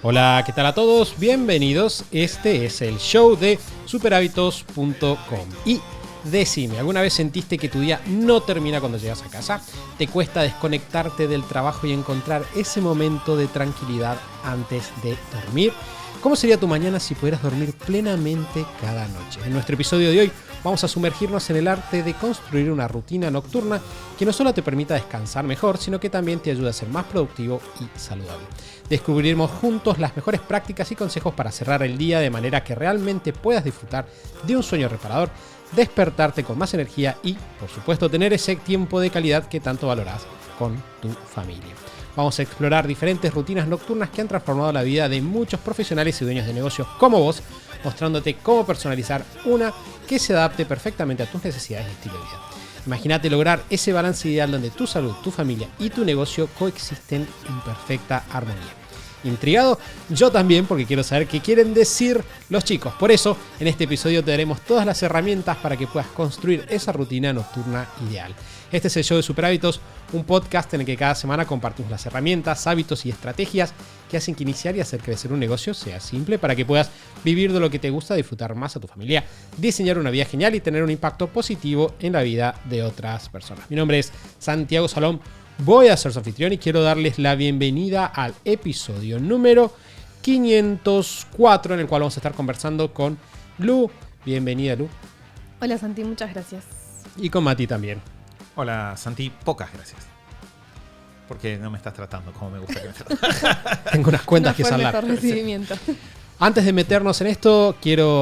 Hola, ¿qué tal a todos? Bienvenidos. Este es el show de superhábitos.com. Y decime, ¿alguna vez sentiste que tu día no termina cuando llegas a casa? ¿Te cuesta desconectarte del trabajo y encontrar ese momento de tranquilidad antes de dormir? ¿Cómo sería tu mañana si pudieras dormir plenamente cada noche? En nuestro episodio de hoy vamos a sumergirnos en el arte de construir una rutina nocturna que no solo te permita descansar mejor, sino que también te ayude a ser más productivo y saludable. Descubriremos juntos las mejores prácticas y consejos para cerrar el día de manera que realmente puedas disfrutar de un sueño reparador, despertarte con más energía y, por supuesto, tener ese tiempo de calidad que tanto valorás con tu familia. Vamos a explorar diferentes rutinas nocturnas que han transformado la vida de muchos profesionales y dueños de negocios como vos, mostrándote cómo personalizar una que se adapte perfectamente a tus necesidades y estilo de vida. Imagínate lograr ese balance ideal donde tu salud, tu familia y tu negocio coexisten en perfecta armonía. ¿Intrigado? Yo también, porque quiero saber qué quieren decir los chicos. Por eso, en este episodio te daremos todas las herramientas para que puedas construir esa rutina nocturna ideal. Este es el show de Super Hábitos, un podcast en el que cada semana compartimos las herramientas, hábitos y estrategias que hacen que iniciar y hacer crecer un negocio sea simple para que puedas vivir de lo que te gusta, disfrutar más a tu familia, diseñar una vida genial y tener un impacto positivo en la vida de otras personas. Mi nombre es Santiago Salom. Voy a ser su anfitrión y quiero darles la bienvenida al episodio número 504 en el cual vamos a estar conversando con Lu. Bienvenida, Lu. Hola, Santi, muchas gracias. Y con Mati también. Hola, Santi, pocas gracias. Porque no me estás tratando como me gusta que me trates. Tengo unas cuentas que saldar. Mejor recibimiento. Antes de meternos en esto,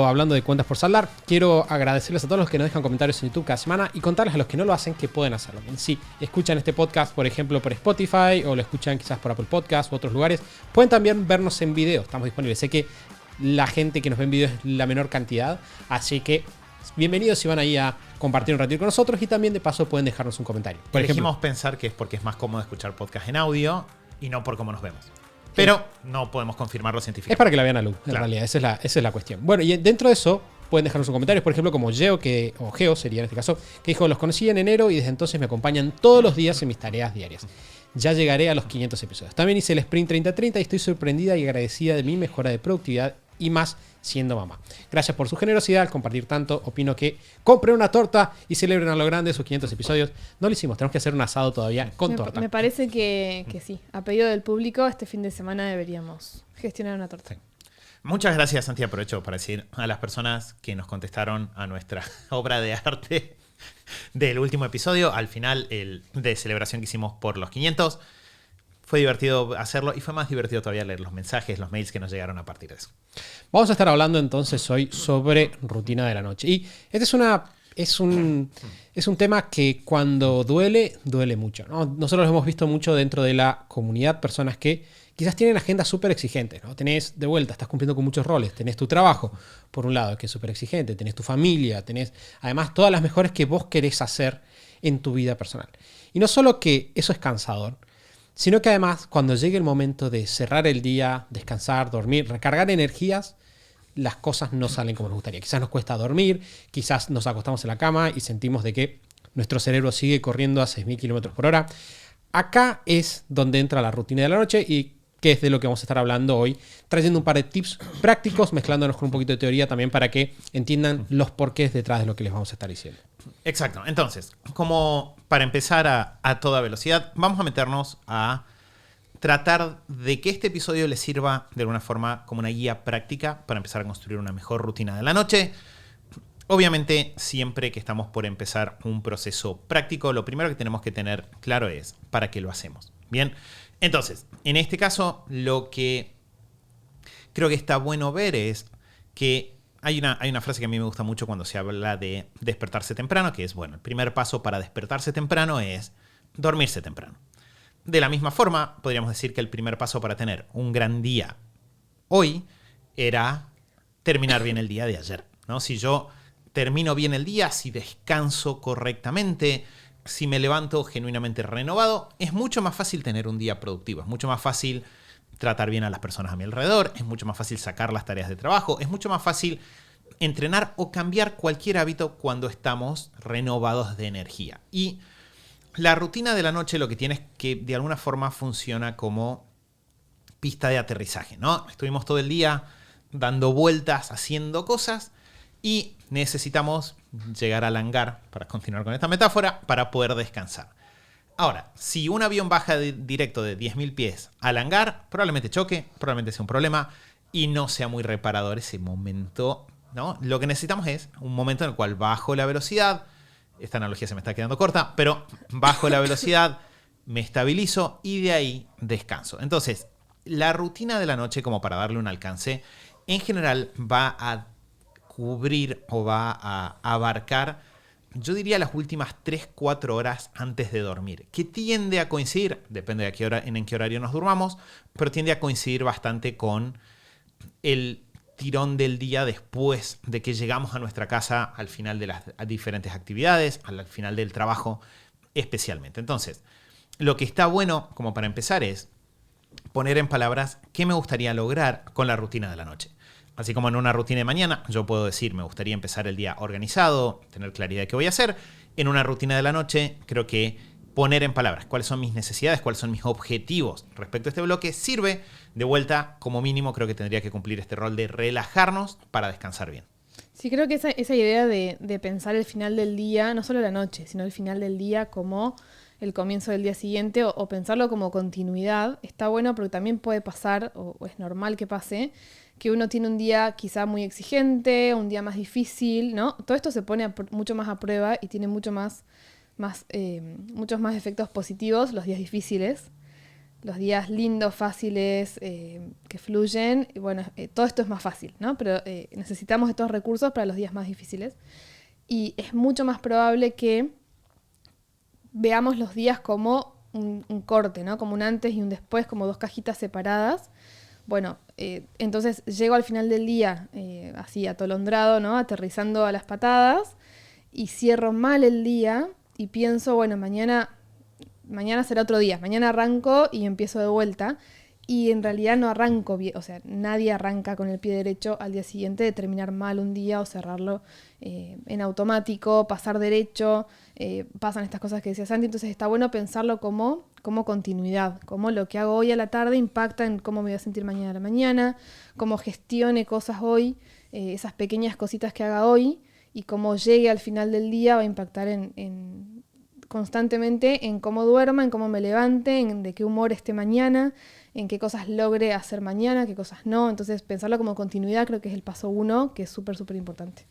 hablando de cuentas por saldar, quiero agradecerles a todos los que nos dejan comentarios en YouTube cada semana y contarles a los que no lo hacen que pueden hacerlo. Si escuchan este podcast, por ejemplo, por Spotify o lo escuchan quizás por Apple Podcast u otros lugares, pueden también vernos en video. Estamos disponibles. Sé que la gente que nos ve en video es la menor cantidad, así que bienvenidos si van ahí a compartir un ratito con nosotros y también de paso pueden dejarnos un comentario. Por ejemplo, pensar que es porque es más cómodo escuchar podcast en audio y no por cómo nos vemos. Pero no podemos confirmarlo científicamente. Es para que la vean a Lu, en claro. realidad. Esa es la cuestión. Bueno, y dentro de eso pueden dejarnos un comentario, por ejemplo, como Geo sería en este caso, que dijo: los conocí en enero y desde entonces me acompañan todos los días en mis tareas diarias. Ya llegaré a los 500 episodios. También hice el Sprint 30-30 y estoy sorprendida y agradecida de mi mejora de productividad y más siendo mamá. Gracias por su generosidad al compartir tanto. Opino que compren una torta y celebren a lo grande sus 500 episodios. No lo hicimos, tenemos que hacer un asado todavía con torta. Me parece que sí. A pedido del público, este fin de semana deberíamos gestionar una torta. Sí. Muchas gracias, Santi. Aprovecho para decir a las personas que nos contestaron a nuestra obra de arte del último episodio, al final el de celebración que hicimos por los 500. Fue divertido hacerlo y fue más divertido todavía leer los mensajes, los mails que nos llegaron a partir de eso. Vamos a estar hablando entonces hoy sobre rutina de la noche. Y este es un tema que cuando duele mucho, ¿no? Nosotros lo hemos visto mucho dentro de la comunidad, personas que quizás tienen agendas súper exigentes, ¿no? Tenés de vuelta, estás cumpliendo con muchos roles, tenés tu trabajo, por un lado, que es súper exigente, tenés tu familia, tenés además todas las mejores que vos querés hacer en tu vida personal. Y no solo que eso es cansador, sino que además cuando llegue el momento de cerrar el día, descansar, dormir, recargar energías, las cosas no salen como nos gustaría. Quizás nos cuesta dormir, quizás nos acostamos en la cama y sentimos de que nuestro cerebro sigue corriendo a 6.000 kilómetros por hora. Acá es donde entra la rutina de la noche y que es de lo que vamos a estar hablando hoy, trayendo un par de tips prácticos, mezclándonos con un poquito de teoría también para que entiendan los porqués detrás de lo que les vamos a estar diciendo. Exacto. Entonces, como para empezar a toda velocidad, vamos a meternos a tratar de que este episodio les sirva de alguna forma como una guía práctica para empezar a construir una mejor rutina de la noche. Obviamente, siempre que estamos por empezar un proceso práctico, lo primero que tenemos que tener claro es para qué lo hacemos. Bien, entonces, en este caso, lo que creo que está bueno ver es que hay una frase que a mí me gusta mucho cuando se habla de despertarse temprano, que es, bueno, el primer paso para despertarse temprano es dormirse temprano. De la misma forma, podríamos decir que el primer paso para tener un gran día hoy era terminar bien el día de ayer, ¿no? Si yo termino bien el día, si descanso correctamente, si me levanto genuinamente renovado, es mucho más fácil tener un día productivo, es mucho más fácil tratar bien a las personas a mi alrededor, es mucho más fácil sacar las tareas de trabajo, es mucho más fácil entrenar o cambiar cualquier hábito cuando estamos renovados de energía. Y La rutina de la noche lo que tiene es que de alguna forma funciona como pista de aterrizaje, ¿no? Estuvimos todo el día dando vueltas, haciendo cosas y necesitamos llegar al hangar, para continuar con esta metáfora, para poder descansar. Ahora, si un avión baja directo de 10.000 pies al hangar, probablemente choque, probablemente sea un problema y no sea muy reparador ese momento, ¿no? Lo que necesitamos es un momento en el cual bajo la velocidad, esta analogía se me está quedando corta, pero bajo la velocidad, me estabilizo y de ahí descanso. Entonces, la rutina de la noche, como para darle un alcance, en general va a cubrir o va a abarcar, yo diría, las últimas 3-4 horas antes de dormir, que tiende a coincidir, depende de en qué horario nos durmamos, pero tiende a coincidir bastante con el tirón del día después de que llegamos a nuestra casa al final de las diferentes actividades, al final del trabajo especialmente. Entonces, lo que está bueno como para empezar es poner en palabras qué me gustaría lograr con la rutina de la noche. Así como en una rutina de mañana, yo puedo decir, me gustaría empezar el día organizado, tener claridad de qué voy a hacer. En una rutina de la noche, creo que poner en palabras cuáles son mis necesidades, cuáles son mis objetivos respecto a este bloque, sirve de vuelta, como mínimo, creo que tendría que cumplir este rol de relajarnos para descansar bien. Sí, creo que esa idea de pensar el final del día, no solo la noche, sino el final del día como el comienzo del día siguiente o pensarlo como continuidad, está bueno porque también puede pasar, o es normal que pase, que uno tiene un día quizá muy exigente, un día más difícil, ¿no? Todo esto se pone mucho más a prueba y tiene muchos más efectos positivos los días difíciles. Los días lindos, fáciles, que fluyen, y bueno, todo esto es más fácil, ¿no? Pero necesitamos estos recursos para los días más difíciles. Y es mucho más probable que veamos los días como un corte, ¿no? Como un antes y un después, como dos cajitas separadas. Bueno, entonces llego al final del día así atolondrado, ¿no? Aterrizando a las patadas y cierro mal el día y pienso, bueno, mañana será otro día, mañana arranco y empiezo de vuelta y en realidad no arranco bien, o sea, nadie arranca con el pie derecho al día siguiente de terminar mal un día o cerrarlo en automático, pasar derecho, pasan estas cosas que decía Santi, entonces está bueno pensarlo como continuidad, como lo que hago hoy a la tarde impacta en cómo me voy a sentir mañana a la mañana, cómo gestione cosas hoy, esas pequeñas cositas que haga hoy y cómo llegue al final del día va a impactar constantemente en cómo duerma, en cómo me levante, en de qué humor esté mañana, en qué cosas logre hacer mañana, qué cosas no. Entonces, pensarlo como continuidad creo que es el paso 1, que es súper, súper importante.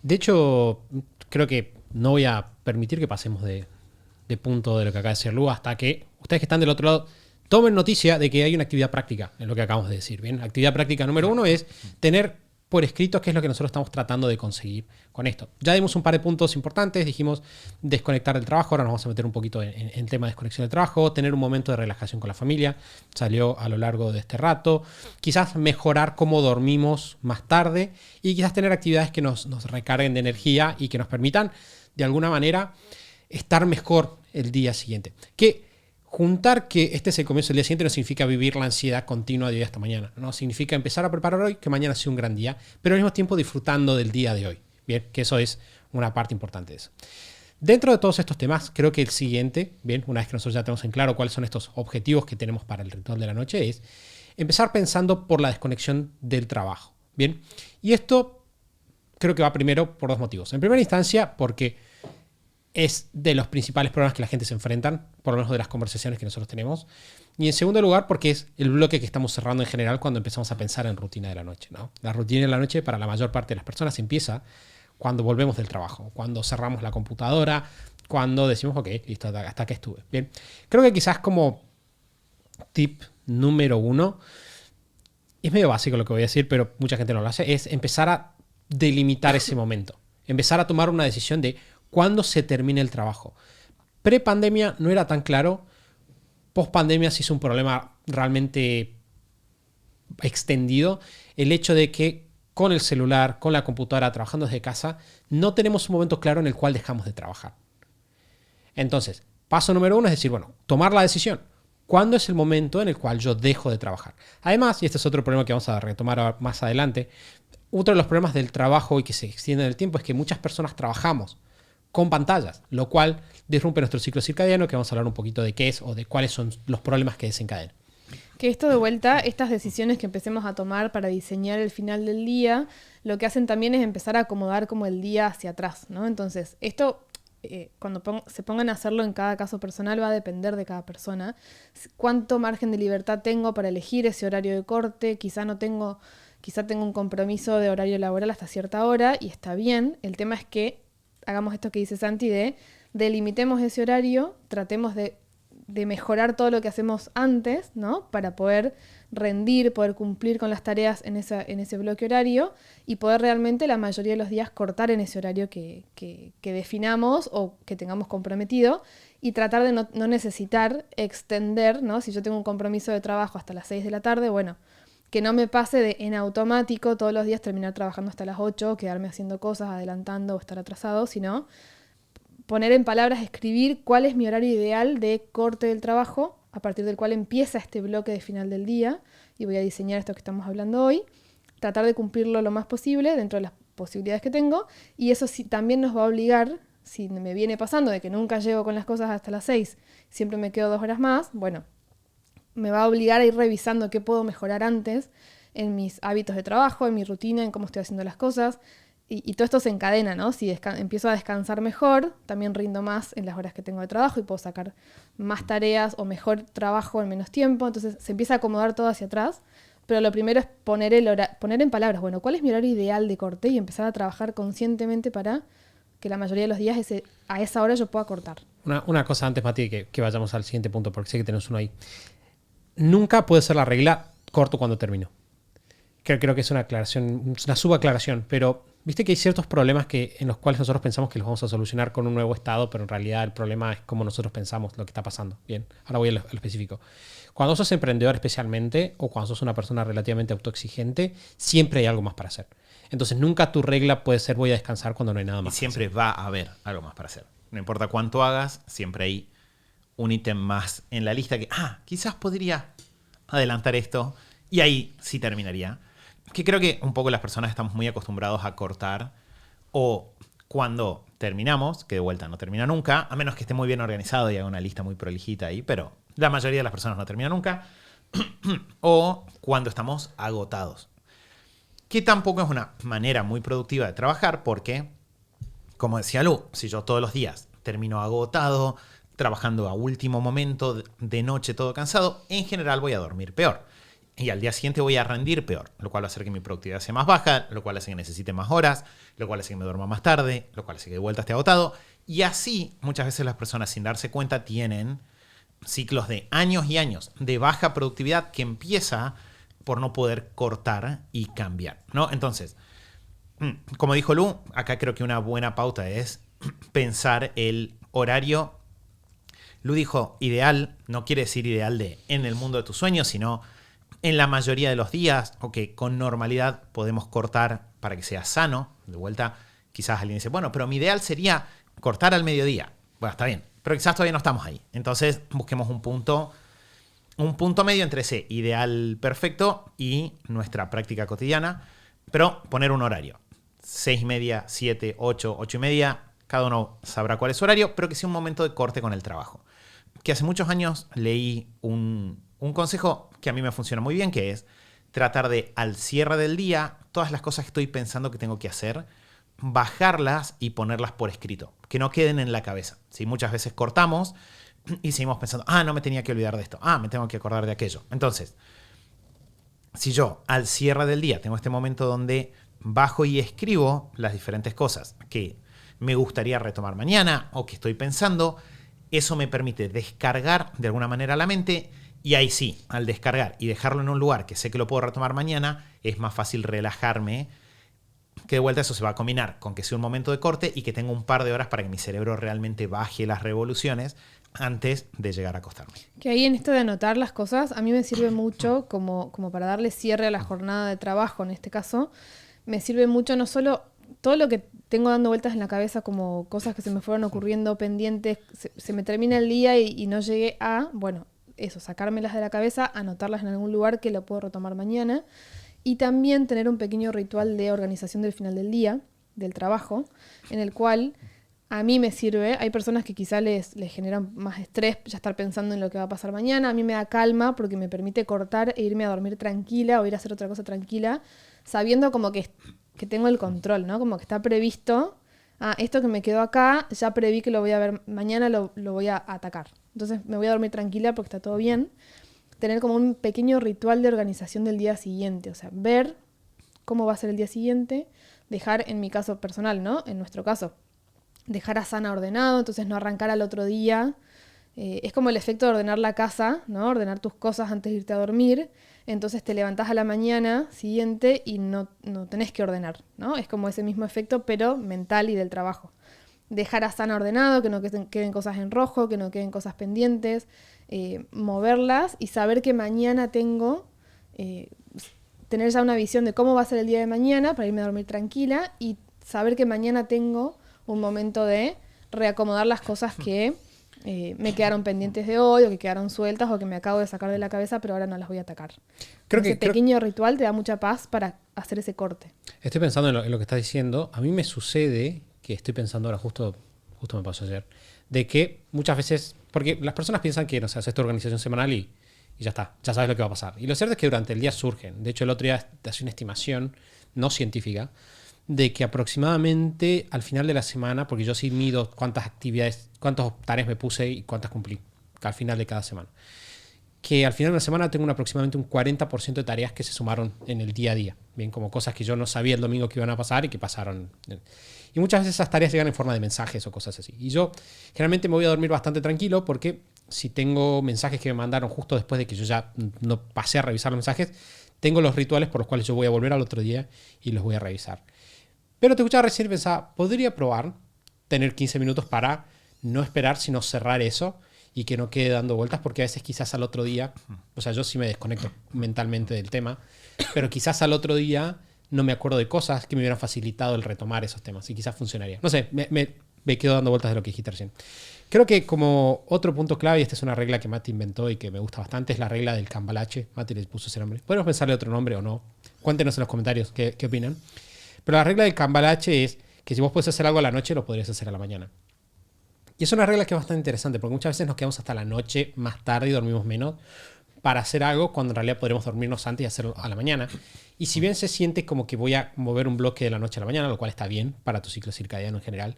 De hecho, creo que no voy a permitir que pasemos de punto de lo que acaba de decir Lu hasta que ustedes que están del otro lado tomen noticia de que hay una actividad práctica en lo que acabamos de decir. Bien, actividad práctica número 1 es tener por escrito qué es lo que nosotros estamos tratando de conseguir con esto. Ya dimos un par de puntos importantes, dijimos desconectar del trabajo, ahora nos vamos a meter un poquito en tema de desconexión del trabajo, tener un momento de relajación con la familia, salió a lo largo de este rato, quizás mejorar cómo dormimos más tarde y quizás tener actividades que nos recarguen de energía y que nos permitan de alguna manera estar mejor el día siguiente. Que juntar que este es el comienzo del día siguiente no significa vivir la ansiedad continua de hoy hasta mañana. No significa empezar a preparar hoy que mañana sea un gran día, pero al mismo tiempo disfrutando del día de hoy. Bien, que eso es una parte importante de eso. Dentro de todos estos temas, creo que el siguiente, bien, una vez que nosotros ya tenemos en claro cuáles son estos objetivos que tenemos para el ritual de la noche, es empezar pensando por la desconexión del trabajo. Bien, y esto creo que va primero por dos motivos. En primera instancia, porque es de los principales problemas que la gente se enfrentan, por lo menos de las conversaciones que nosotros tenemos. Y en segundo lugar, porque es el bloque que estamos cerrando en general cuando empezamos a pensar en rutina de la noche, ¿no? La rutina de la noche para la mayor parte de las personas empieza cuando volvemos del trabajo, cuando cerramos la computadora, cuando decimos, ok, listo, hasta que estuve. Bien, creo que quizás como tip número 1, es medio básico lo que voy a decir, pero mucha gente no lo hace, es empezar a delimitar ese momento. Empezar a tomar una decisión de cuándo se termina el trabajo. Pre-pandemia no era tan claro. Post-pandemia sí es un problema realmente extendido. El hecho de que con el celular, con la computadora, trabajando desde casa, no tenemos un momento claro en el cual dejamos de trabajar. Entonces, paso número 1 es decir, bueno, tomar la decisión. ¿Cuándo es el momento en el cual yo dejo de trabajar? Además, y este es otro problema que vamos a retomar más adelante, otro de los problemas del trabajo y que se extiende en el tiempo es que muchas personas trabajamos con pantallas, lo cual disrumpe nuestro ciclo circadiano, que vamos a hablar un poquito de qué es o de cuáles son los problemas que desencadena. Que esto de vuelta, estas decisiones que empecemos a tomar para diseñar el final del día, lo que hacen también es empezar a acomodar como el día hacia atrás, ¿no? Entonces, esto, cuando se pongan a hacerlo en cada caso personal, va a depender de cada persona. Cuánto margen de libertad tengo para elegir ese horario de corte, quizá tengo un compromiso de horario laboral hasta cierta hora y está bien. El tema es que hagamos esto que dice Santi delimitemos ese horario, tratemos de mejorar todo lo que hacemos antes, ¿no? Para poder rendir, poder cumplir con las tareas en ese bloque horario y poder realmente la mayoría de los días cortar en ese horario que definamos o que tengamos comprometido y tratar de no necesitar extender, ¿no? Si yo tengo un compromiso de trabajo hasta las 6 de la tarde, bueno, que no me pase de en automático todos los días terminar trabajando hasta las 8, quedarme haciendo cosas, adelantando o estar atrasado, sino poner en palabras, escribir cuál es mi horario ideal de corte del trabajo, a partir del cual empieza este bloque de final del día, y voy a diseñar esto que estamos hablando hoy, tratar de cumplirlo lo más posible dentro de las posibilidades que tengo, y eso sí también nos va a obligar, si me viene pasando de que nunca llego con las cosas hasta las 6, siempre me quedo 2 horas más, bueno, me va a obligar a ir revisando qué puedo mejorar antes en mis hábitos de trabajo, en mi rutina, en cómo estoy haciendo las cosas. Y todo esto se encadena, ¿no? Si empiezo a descansar mejor, también rindo más en las horas que tengo de trabajo y puedo sacar más tareas o mejor trabajo en menos tiempo. Entonces se empieza a acomodar todo hacia atrás. Pero lo primero es poner en palabras, bueno, ¿cuál es mi horario ideal de corte? Y empezar a trabajar conscientemente para que la mayoría de los días a esa hora yo pueda cortar. Una cosa antes, Mati, que vayamos al siguiente punto, porque sé que tenemos uno ahí. Nunca puede ser la regla corto cuando termino. Creo que es una aclaración, una subaclaración, pero viste que hay ciertos problemas en los cuales nosotros pensamos que los vamos a solucionar con un nuevo estado, pero en realidad el problema es cómo nosotros pensamos lo que está pasando. Bien, ahora voy a lo específico. Cuando sos emprendedor especialmente, o cuando sos una persona relativamente autoexigente, siempre hay algo más para hacer. Entonces nunca tu regla puede ser voy a descansar cuando no hay nada más. Y siempre va a haber algo más para hacer. No importa cuánto hagas, siempre hay un ítem más en la lista que, quizás podría adelantar esto, y ahí sí terminaría. Que creo que un poco las personas estamos muy acostumbrados a cortar, o cuando terminamos, que de vuelta no termina nunca, a menos que esté muy bien organizado y haga una lista muy prolijita ahí, pero la mayoría de las personas no termina nunca, o cuando estamos agotados. Que tampoco es una manera muy productiva de trabajar porque, como decía Lu, si yo todos los días termino agotado, trabajando a último momento, de noche todo cansado, en general voy a dormir peor. Y al día siguiente voy a rendir peor, lo cual va a hacer que mi productividad sea más baja, lo cual hace que necesite más horas, lo cual hace que me duerma más tarde, lo cual hace que de vuelta esté agotado. Y así, muchas veces las personas sin darse cuenta tienen ciclos de años y años de baja productividad que empieza por no poder cortar y cambiar, ¿no? Entonces, como dijo Lu, acá creo que una buena pauta es pensar el horario. Lu dijo ideal, no quiere decir ideal de en el mundo de tus sueños, sino en la mayoría de los días, o que con normalidad podemos cortar para que sea sano. De vuelta, quizás alguien dice, bueno, pero mi ideal sería cortar al mediodía. Bueno, está bien, pero quizás todavía no estamos ahí. Entonces busquemos un punto medio entre ese ideal perfecto y nuestra práctica cotidiana, pero poner un horario. 6:30, 7, 8, 8:30, cada uno sabrá cuál es su horario, pero que sea un momento de corte con el trabajo. Que hace muchos años leí un consejo que a mí me funciona muy bien, que es tratar de, al cierre del día, todas las cosas que estoy pensando que tengo que hacer, bajarlas y ponerlas por escrito, que no queden en la cabeza. ¿Sí? Muchas veces cortamos y seguimos pensando, no me tenía que olvidar de esto, me tengo que acordar de aquello. Entonces, si yo al cierre del día tengo este momento donde bajo y escribo las diferentes cosas que me gustaría retomar mañana o que estoy pensando, eso me permite descargar de alguna manera la mente. Y ahí sí, al descargar y dejarlo en un lugar que sé que lo puedo retomar mañana, es más fácil relajarme, que de vuelta eso se va a combinar con que sea un momento de corte y que tenga un par de horas para que mi cerebro realmente baje las revoluciones antes de llegar a acostarme. Que ahí en esto de anotar las cosas, a mí me sirve mucho como para darle cierre a la jornada de trabajo, en este caso, me sirve mucho no solo todo lo que tengo dando vueltas en la cabeza como cosas que se me fueron ocurriendo pendientes, se me termina el día y no llegué a, bueno, eso, sacármelas de la cabeza, anotarlas en algún lugar que lo puedo retomar mañana y también tener un pequeño ritual de organización del final del día, del trabajo, en el cual A mí me sirve. Hay personas que quizá les generan más estrés ya estar pensando en lo que va a pasar mañana. A mí me da calma porque me permite cortar e irme a dormir tranquila o ir a hacer otra cosa tranquila, sabiendo como que tengo el control, ¿no? Como que está previsto. Esto que me quedó acá, ya preví que lo voy a ver mañana, lo voy a atacar. Entonces me voy a dormir tranquila porque está todo bien. Tener como un pequeño ritual de organización del día siguiente. O sea, ver cómo va a ser el día siguiente. Dejar, en mi caso personal, ¿no? En nuestro caso, dejar a Sana ordenado, entonces no arrancar al otro día. Es como el efecto de ordenar la casa, ¿no? Ordenar tus cosas antes de irte a dormir. Entonces te levantás a la mañana siguiente y no tenés que ordenar, ¿no? Es como ese mismo efecto, pero mental y del trabajo. Dejar a Sana ordenado, que no queden cosas en rojo, que no queden cosas pendientes, moverlas y saber que mañana tengo, tener ya una visión de cómo va a ser el día de mañana para irme a dormir tranquila y saber que mañana tengo un momento de reacomodar las cosas que me quedaron pendientes de hoy o que quedaron sueltas o que me acabo de sacar de la cabeza pero ahora no las voy a atacar. Ese pequeño ritual te da mucha paz para hacer ese corte. Estoy pensando en lo que estás diciendo. A mí me sucede, que estoy pensando ahora, justo me pasó ayer, de que muchas veces, porque las personas piensan que, no sé, haces tu organización semanal y ya está, ya sabes lo que va a pasar. Y lo cierto es que durante el día surgen. De hecho, el otro día te hacía una estimación no científica de que aproximadamente al final de la semana, porque yo sí mido cuántas actividades, cuántas tareas me puse y cuántas cumplí al final de cada semana, que al final de la semana tengo aproximadamente un 40% de tareas que se sumaron en el día a día, bien, como cosas que yo no sabía el domingo que iban a pasar y que pasaron. Y muchas veces esas tareas llegan en forma de mensajes o cosas así. Y yo generalmente me voy a dormir bastante tranquilo porque si tengo mensajes que me mandaron justo después de que yo ya no pasé a revisar los mensajes, tengo los rituales por los cuales yo voy a volver al otro día y los voy a revisar. Pero te escuchaba recién y pensaba, podría probar tener 15 minutos para no esperar, sino cerrar eso y que no quede dando vueltas, porque a veces quizás al otro día, o sea, yo sí me desconecto mentalmente del tema, pero quizás al otro día no me acuerdo de cosas que me hubieran facilitado el retomar esos temas y quizás funcionaría. No sé, me quedo dando vueltas de lo que dijiste recién. Creo que como otro punto clave, y esta es una regla que Mati inventó y que me gusta bastante, es la regla del cambalache. Mati le puso ese nombre. Podemos pensarle otro nombre o no. Cuéntenos en los comentarios qué opinan. Pero la regla del cambalache es que si vos podés hacer algo a la noche, lo podrías hacer a la mañana. Y es una regla que es bastante interesante, porque muchas veces nos quedamos hasta la noche más tarde y dormimos menos para hacer algo cuando en realidad podríamos dormirnos antes y hacerlo a la mañana. Y si bien se siente como que voy a mover un bloque de la noche a la mañana, lo cual está bien para tu ciclo circadiano en general,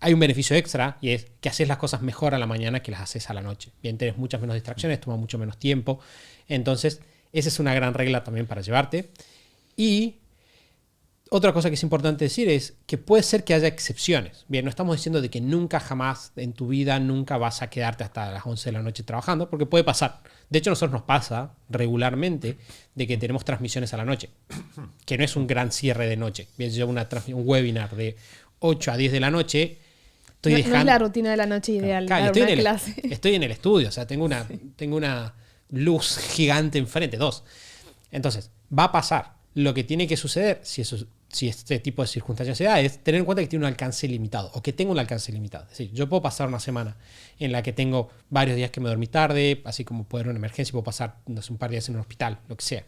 hay un beneficio extra y es que haces las cosas mejor a la mañana que las haces a la noche. Bien, tienes muchas menos distracciones, toma mucho menos tiempo. Entonces, esa es una gran regla también para llevarte. Y otra cosa que es importante decir es que puede ser que haya excepciones. Bien, no estamos diciendo de que nunca jamás en tu vida nunca vas a quedarte hasta las 11 de la noche trabajando, porque puede pasar. De hecho, a nosotros nos pasa regularmente de que tenemos transmisiones a la noche, que no es un gran cierre de noche. Bien, yo un webinar de 8 a 10 de la noche, no es la rutina de la noche ideal. Claro, estoy en el estudio, o sea, tengo una luz gigante enfrente, 2. Entonces, va a pasar. Lo que tiene que suceder, si este tipo de circunstancias se da, es tener en cuenta que tiene un alcance limitado o que tengo un alcance limitado. Es decir, yo puedo pasar una semana en la que tengo varios días que me dormí tarde, así como puedo ir a una emergencia, puedo pasar no sé, un par de días en un hospital, lo que sea.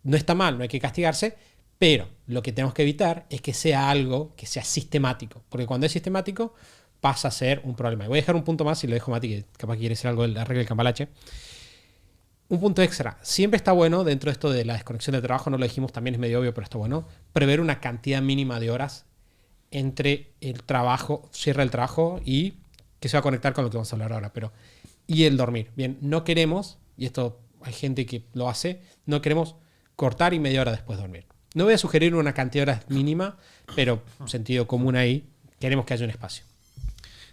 No está mal, no hay que castigarse, pero lo que tenemos que evitar es que sea algo que sea sistemático, porque cuando es sistemático pasa a ser un problema. Y voy a dejar un punto más y lo dejo a Mati, que capaz quiere decir algo de la regla del cambalache. Un punto extra. Siempre está bueno, dentro de esto de la desconexión de trabajo, no lo dijimos, también es medio obvio, pero está bueno, prever una cantidad mínima de horas entre el trabajo, cierre del trabajo y que se va a conectar con lo que vamos a hablar ahora, y el dormir. Bien, no queremos, y esto hay gente que lo hace, no queremos cortar y media hora después de dormir. No voy a sugerir una cantidad de horas mínima, pero sentido común ahí, queremos que haya un espacio.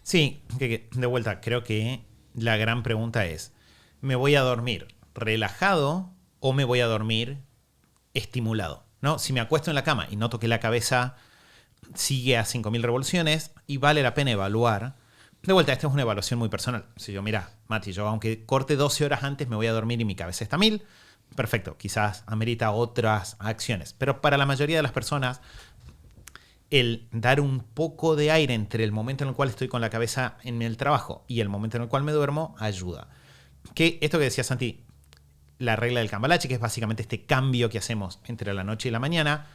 Sí, de vuelta, creo que la gran pregunta es, ¿me voy a dormir relajado o me voy a dormir estimulado? ¿No? Si me acuesto en la cama y noto que la cabeza sigue a 5.000 revoluciones y vale la pena evaluar. De vuelta, esta es una evaluación muy personal. Si yo, mira, Mati, yo aunque corte 12 horas antes me voy a dormir y mi cabeza está a 1.000, perfecto, quizás amerita otras acciones. Pero para la mayoría de las personas, el dar un poco de aire entre el momento en el cual estoy con la cabeza en el trabajo y el momento en el cual me duermo ayuda. Que esto que decía Santi, la regla del cambalache, que es básicamente este cambio que hacemos entre la noche y la mañana,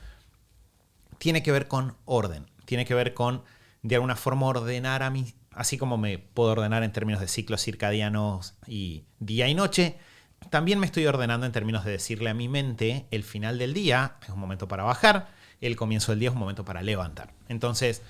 tiene que ver con orden. Tiene que ver con, de alguna forma, ordenar a mí, así como me puedo ordenar en términos de ciclos circadianos y día y noche, también me estoy ordenando en términos de decirle a mi mente el final del día es un momento para bajar, el comienzo del día es un momento para levantar. Entonces,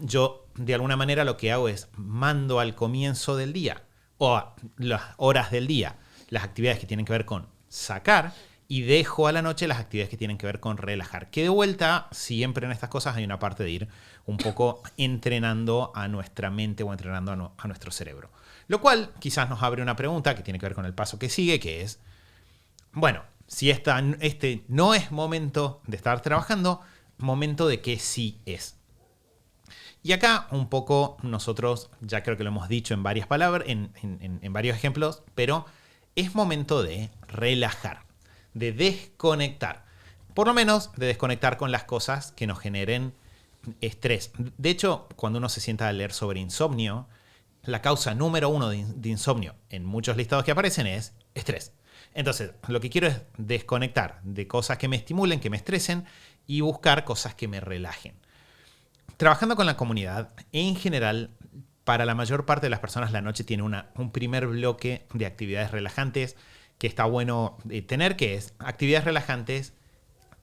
yo de alguna manera lo que hago es mando al comienzo del día o a las horas del día las actividades que tienen que ver con sacar y dejo a la noche las actividades que tienen que ver con relajar. Que de vuelta, siempre en estas cosas hay una parte de ir un poco entrenando a nuestra mente o entrenando a nuestro cerebro. Lo cual quizás nos abre una pregunta que tiene que ver con el paso que sigue, que es, bueno, si este no es momento de estar trabajando, momento de que sí es. Y acá un poco nosotros, ya creo que lo hemos dicho en varias palabras, en varios ejemplos, pero es momento de relajar, de desconectar. Por lo menos de desconectar con las cosas que nos generen estrés. De hecho, cuando uno se sienta a leer sobre insomnio, la causa número 1 de insomnio en muchos listados que aparecen es estrés. Entonces, lo que quiero es desconectar de cosas que me estimulen, que me estresen y buscar cosas que me relajen. Trabajando con la comunidad, en general, para la mayor parte de las personas la noche tiene un primer bloque de actividades relajantes que está bueno tener, que es actividades relajantes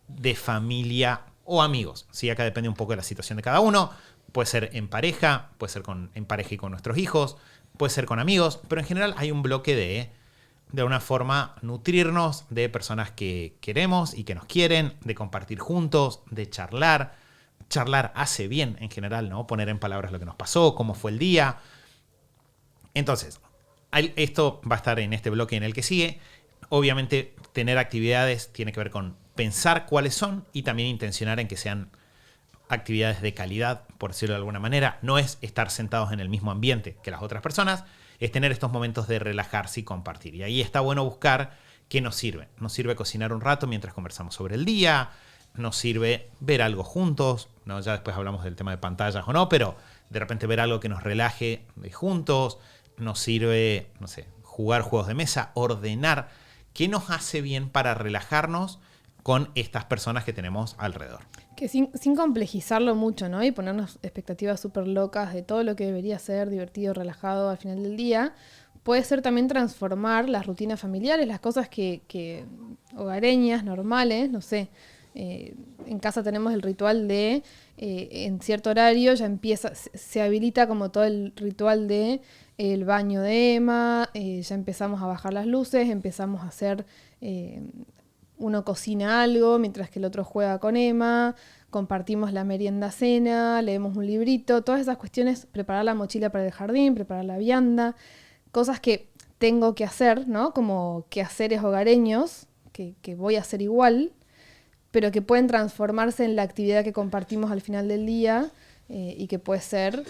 de familia o amigos. ¿Sí? Acá depende un poco de la situación de cada uno. Puede ser en pareja, puede ser en pareja y con nuestros hijos, puede ser con amigos, pero en general hay un bloque de alguna forma, nutrirnos de personas que queremos y que nos quieren, de compartir juntos, de charlar. Charlar hace bien en general, ¿no? Poner en palabras lo que nos pasó, cómo fue el día. Entonces, esto va a estar en este bloque en el que sigue. Obviamente, tener actividades tiene que ver con pensar cuáles son y también intencionar en que sean actividades de calidad, por decirlo de alguna manera. No es estar sentados en el mismo ambiente que las otras personas, es tener estos momentos de relajarse y compartir. Y ahí está bueno buscar qué nos sirve. Nos sirve cocinar un rato mientras conversamos sobre el día, nos sirve ver algo juntos, ¿no? Ya después hablamos del tema de pantallas o no, pero de repente ver algo que nos relaje juntos, nos sirve, no sé, jugar juegos de mesa, ordenar. ¿Qué nos hace bien para relajarnos con estas personas que tenemos alrededor? Que sin complejizarlo mucho, ¿no? Y ponernos expectativas súper locas de todo lo que debería ser divertido, relajado al final del día, puede ser también transformar las rutinas familiares, las cosas que hogareñas, normales, no sé. En casa tenemos el ritual de en cierto horario ya se habilita como todo el ritual de el baño de Emma, ya empezamos a bajar las luces, empezamos a hacer, uno cocina algo mientras que el otro juega con Emma, compartimos la merienda cena, leemos un librito, todas esas cuestiones, preparar la mochila para el jardín, preparar la vianda, cosas que tengo que hacer, ¿no? Como quehaceres hogareños, que voy a hacer igual, pero que pueden transformarse en la actividad que compartimos al final del día y que puede ser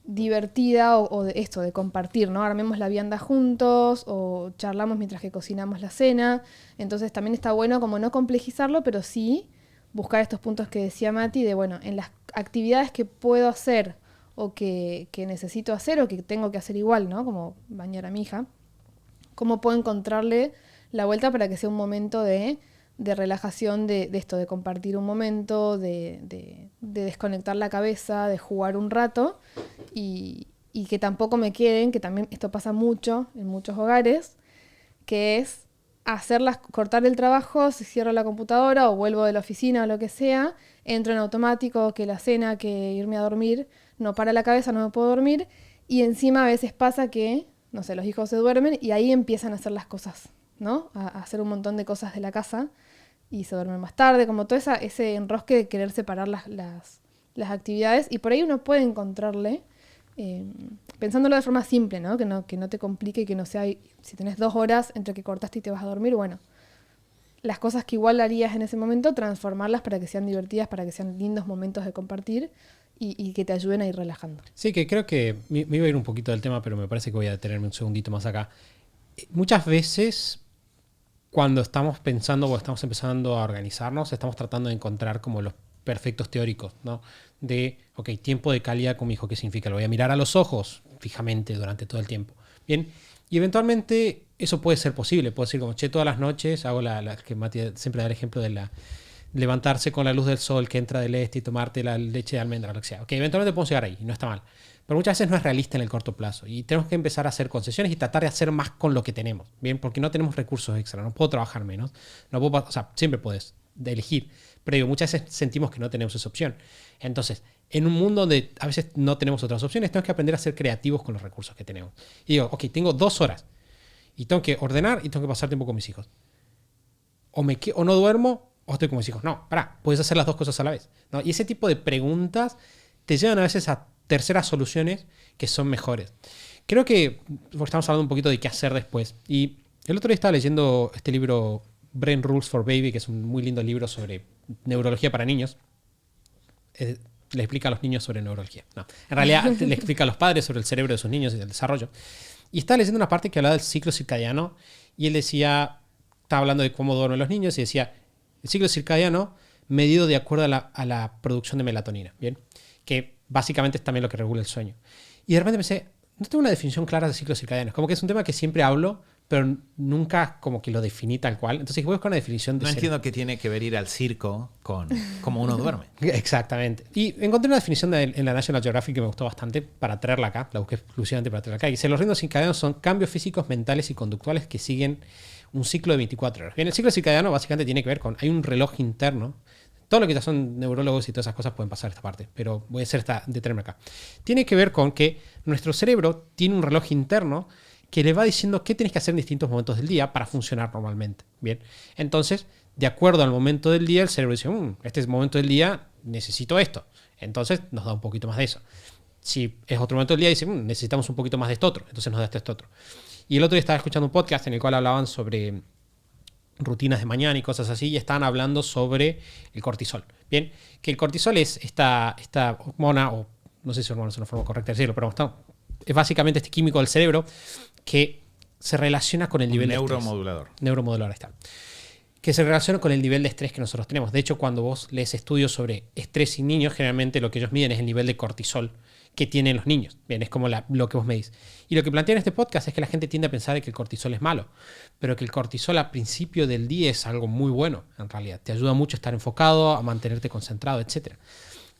divertida o de esto, de compartir, ¿no? Armemos la vianda juntos o charlamos mientras que cocinamos la cena. Entonces también está bueno como no complejizarlo, pero sí buscar estos puntos que decía Mati de, bueno, en las actividades que puedo hacer o que necesito hacer o que tengo que hacer igual, ¿no? Como bañar a mi hija. ¿Cómo puedo encontrarle la vuelta para que sea un momento de relajación, de esto, de compartir un momento, de desconectar la cabeza, de jugar un rato y que tampoco me queden, que también esto pasa mucho en muchos hogares, que es cortar el trabajo, se cierra la computadora o vuelvo de la oficina o lo que sea, entro en automático, que la cena, que irme a dormir, no para la cabeza, no me puedo dormir y encima a veces pasa que, no sé, los hijos se duermen y ahí empiezan a hacer las cosas, ¿no? A hacer un montón de cosas de la casa y se duermen más tarde, como todo ese enrosque de querer separar las actividades y por ahí uno puede encontrarle, pensándolo de forma simple, ¿no? Que no te complique, que no sea, si tenés 2 horas entre que cortaste y te vas a dormir, bueno, las cosas que igual harías en ese momento, transformarlas para que sean divertidas, para que sean lindos momentos de compartir y que te ayuden a ir relajando. Sí, que creo que me iba a ir un poquito del tema, pero me parece que voy a detenerme un segundito más acá. Muchas veces cuando estamos pensando o estamos empezando a organizarnos, estamos tratando de encontrar como los perfectos teóricos, ¿no? De, ok, tiempo de calidad con mi hijo, ¿qué significa? Lo voy a mirar a los ojos fijamente durante todo el tiempo. Bien, y eventualmente eso puede ser posible. Puedo decir como, todas las noches hago que Mati siempre da el ejemplo de levantarse con la luz del sol que entra del este y tomarte la leche de almendra, lo que sea. Ok, eventualmente podemos llegar ahí, no está mal. Pero muchas veces no es realista en el corto plazo y tenemos que empezar a hacer concesiones y tratar de hacer más con lo que tenemos, ¿bien? Porque no tenemos recursos extra, no puedo trabajar menos, no puedo, o sea, siempre puedes elegir, pero digo, muchas veces sentimos que no tenemos esa opción. Entonces, en un mundo donde a veces no tenemos otras opciones, tenemos que aprender a ser creativos con los recursos que tenemos. Y digo, ok, tengo 2 horas y tengo que ordenar y tengo que pasar tiempo con mis hijos. O no duermo o estoy con mis hijos. No, pará, puedes hacer las 2 cosas a la vez, ¿no? Y ese tipo de preguntas te llevan a veces a terceras soluciones que son mejores. Creo que estamos hablando un poquito de qué hacer después. Y el otro día estaba leyendo este libro Brain Rules for Baby, que es un muy lindo libro sobre neurología para niños. Le explica a los niños sobre neurología. No, en realidad le explica a los padres sobre el cerebro de sus niños y el desarrollo. Y estaba leyendo una parte que hablaba del ciclo circadiano y él decía, estaba hablando de cómo duermen los niños y decía, el ciclo circadiano medido de acuerdo a la producción de melatonina, ¿bien? Que básicamente es también lo que regula el sueño. Y de repente pensé, no tengo una definición clara de ciclos circadianos. Como que es un tema que siempre hablo, pero nunca como que lo definí tal cual. Entonces voy a buscar una definición de No entiendo qué tiene que ver ir al circo con cómo uno duerme. Exactamente. Y encontré una definición en la National Geographic que me gustó bastante para traerla acá. La busqué exclusivamente para traerla acá. Y dice, los ritmos circadianos son cambios físicos, mentales y conductuales que siguen un ciclo de 24 horas. Bien, el ciclo circadiano básicamente tiene que ver con, hay un reloj interno. Todo lo que ya son neurólogos y todas esas cosas pueden pasar esta parte, pero voy a hacer esta detenerme acá. Tiene que ver con que nuestro cerebro tiene un reloj interno que le va diciendo qué tienes que hacer en distintos momentos del día para funcionar normalmente. Bien, entonces, de acuerdo al momento del día, el cerebro dice, este es el momento del día, necesito esto. Entonces, nos da un poquito más de eso. Si es otro momento del día, dice, necesitamos un poquito más de esto otro. Entonces nos da esto otro. Y el otro día estaba escuchando un podcast en el cual hablaban sobre rutinas de mañana y cosas así, y estaban hablando sobre el cortisol. Bien, que el cortisol es esta hormona, o no sé si hormona es una forma correcta de decirlo, pero es básicamente este químico del cerebro que se relaciona con el nivel de estrés. Neuromodulador, ahí está. Que se relaciona con el nivel de estrés que nosotros tenemos. De hecho, cuando vos lees estudios sobre estrés en niños, generalmente lo que ellos miden es el nivel de cortisol que tienen los niños. Bien, es como lo que vos medís. Y lo que plantea en este podcast es que la gente tiende a pensar que el cortisol es malo, pero que el cortisol al principio del día es algo muy bueno, en realidad. Te ayuda mucho a estar enfocado, a mantenerte concentrado, etc.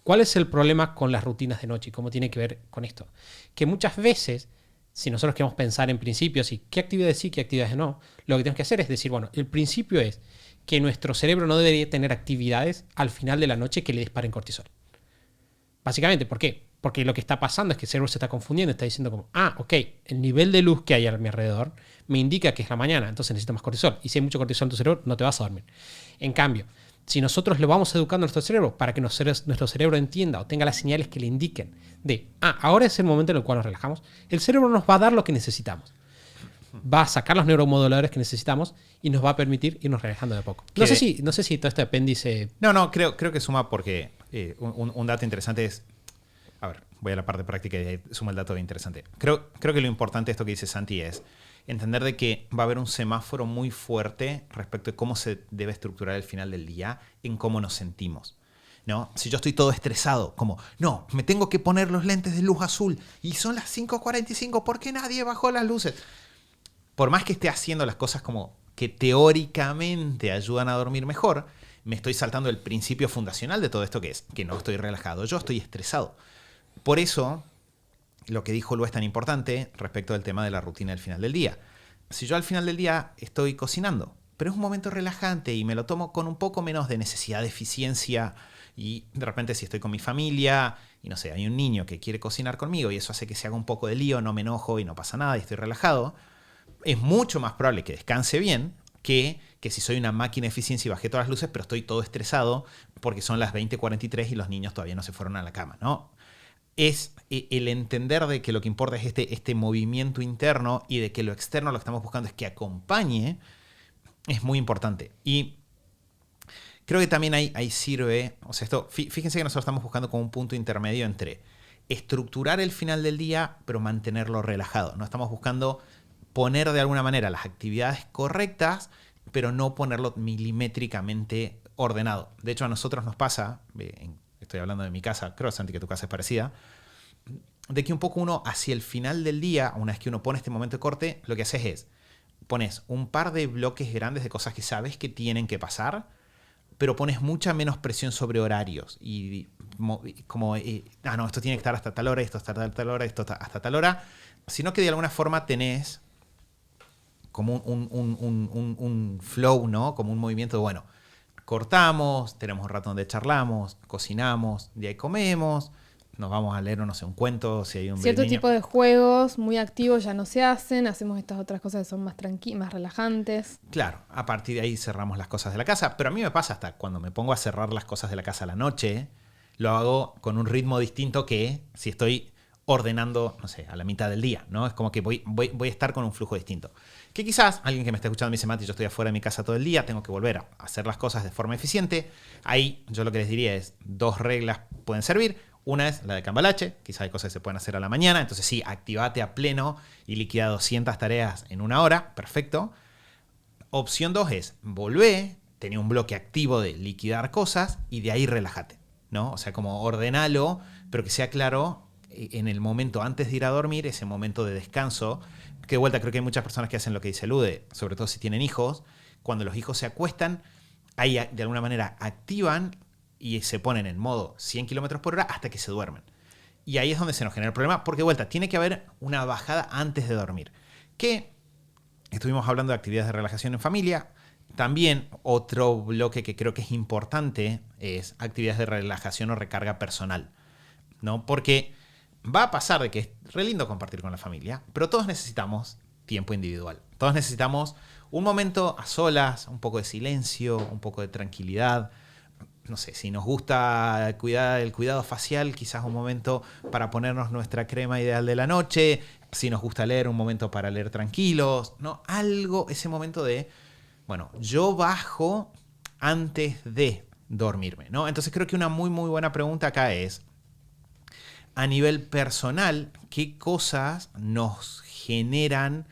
¿Cuál es el problema con las rutinas de noche y cómo tiene que ver con esto? Que muchas veces, si nosotros queremos pensar en principios y qué actividades sí, qué actividades no, lo que tenemos que hacer es decir, bueno, el principio es que nuestro cerebro no debería tener actividades al final de la noche que le disparen cortisol. Básicamente, ¿por qué? Porque lo que está pasando es que el cerebro se está confundiendo, está diciendo como, ok, el nivel de luz que hay a mi alrededor me indica que es la mañana, entonces necesito más cortisol. Y si hay mucho cortisol en tu cerebro, no te vas a dormir. En cambio, si nosotros lo vamos educando a nuestro cerebro para que nuestro cerebro entienda o tenga las señales que le indiquen de, ahora es el momento en el cual nos relajamos, el cerebro nos va a dar lo que necesitamos. Va a sacar los neuromoduladores que necesitamos y nos va a permitir irnos relajando de a poco. No sé si todo este apéndice... No, creo que suma porque un dato interesante es... A ver, voy a la parte práctica y suma el dato interesante. Creo que lo importante de esto que dice Santi es entender de que va a haber un semáforo muy fuerte respecto de cómo se debe estructurar el final del día en cómo nos sentimos, ¿no? Si yo estoy todo estresado, como, no, me tengo que poner los lentes de luz azul y son las 5:45, ¿por qué nadie bajó las luces? Por más que esté haciendo las cosas como que teóricamente ayudan a dormir mejor, me estoy saltando el principio fundacional de todo esto, que es que no estoy relajado, yo estoy estresado. Por eso, lo que dijo Lu es tan importante respecto del tema de la rutina del final del día. Si yo al final del día estoy cocinando, pero es un momento relajante y me lo tomo con un poco menos de necesidad de eficiencia, y de repente si estoy con mi familia y no sé, hay un niño que quiere cocinar conmigo y eso hace que se haga un poco de lío, no me enojo y no pasa nada y estoy relajado, es mucho más probable que descanse bien que si soy una máquina de eficiencia y bajé todas las luces, pero estoy todo estresado porque son las 20:43 y los niños todavía no se fueron a la cama, ¿no? Es el entender de que lo que importa es este movimiento interno y de que lo externo lo que estamos buscando es que acompañe, es muy importante. Y creo que también ahí sirve, o sea, fíjense que nosotros estamos buscando como un punto intermedio entre estructurar el final del día, pero mantenerlo relajado. No estamos buscando poner de alguna manera las actividades correctas, pero no ponerlo milimétricamente ordenado. De hecho, a nosotros nos pasa, estoy hablando de mi casa, creo, Santi, que tu casa es parecida, de que un poco uno hacia el final del día, una vez que uno pone este momento de corte, lo que haces es, pones un par de bloques grandes de cosas que sabes que tienen que pasar, pero pones mucha menos presión sobre horarios. Y como, no, esto tiene que estar hasta tal hora, esto hasta tal hora, esto hasta tal hora. Sino que de alguna forma tenés como un flow, ¿no? Como un movimiento de, bueno, cortamos, tenemos un rato donde charlamos, cocinamos, de ahí comemos, nos vamos a leer, no sé, un cuento, si hay un cierto tipo de juegos muy activos ya no se hacen, hacemos estas otras cosas que son más más relajantes. Claro, a partir de ahí cerramos las cosas de la casa, pero a mí me pasa hasta cuando me pongo a cerrar las cosas de la casa a la noche, lo hago con un ritmo distinto que si estoy ordenando, no sé, a la mitad del día, ¿no? Es como que voy a estar con un flujo distinto. Que quizás alguien que me está escuchando me dice, Mati, yo estoy afuera de mi casa todo el día, tengo que volver a hacer las cosas de forma eficiente. Ahí yo lo que les diría es, 2 reglas pueden servir. Una es la de cambalache, quizás hay cosas que se pueden hacer a la mañana, entonces sí, activate a pleno y liquida 200 tareas en 1 hora, perfecto. Opción 2 es, volvé, tenía un bloque activo de liquidar cosas y de ahí relájate, ¿no? O sea, como ordenalo, pero que sea claro en el momento antes de ir a dormir, ese momento de descanso, que de vuelta creo que hay muchas personas que hacen lo que dice Lude, sobre todo si tienen hijos, cuando los hijos se acuestan, ahí de alguna manera activan y se ponen en modo 100 km por hora hasta que se duermen. Y ahí es donde se nos genera el problema, porque de vuelta, tiene que haber una bajada antes de dormir. Que estuvimos hablando de actividades de relajación en familia. También otro bloque que creo que es importante es actividades de relajación o recarga personal, ¿no? Porque va a pasar de que es re lindo compartir con la familia, pero todos necesitamos tiempo individual. Todos necesitamos un momento a solas, un poco de silencio, un poco de tranquilidad. No sé, si nos gusta el cuidado facial, quizás un momento para ponernos nuestra crema ideal de la noche. Si nos gusta leer, un momento para leer tranquilos, ¿no? Algo, ese momento de, bueno, yo bajo antes de dormirme, ¿no? Entonces creo que una muy, muy buena pregunta acá es, a nivel personal, ¿qué cosas nos generan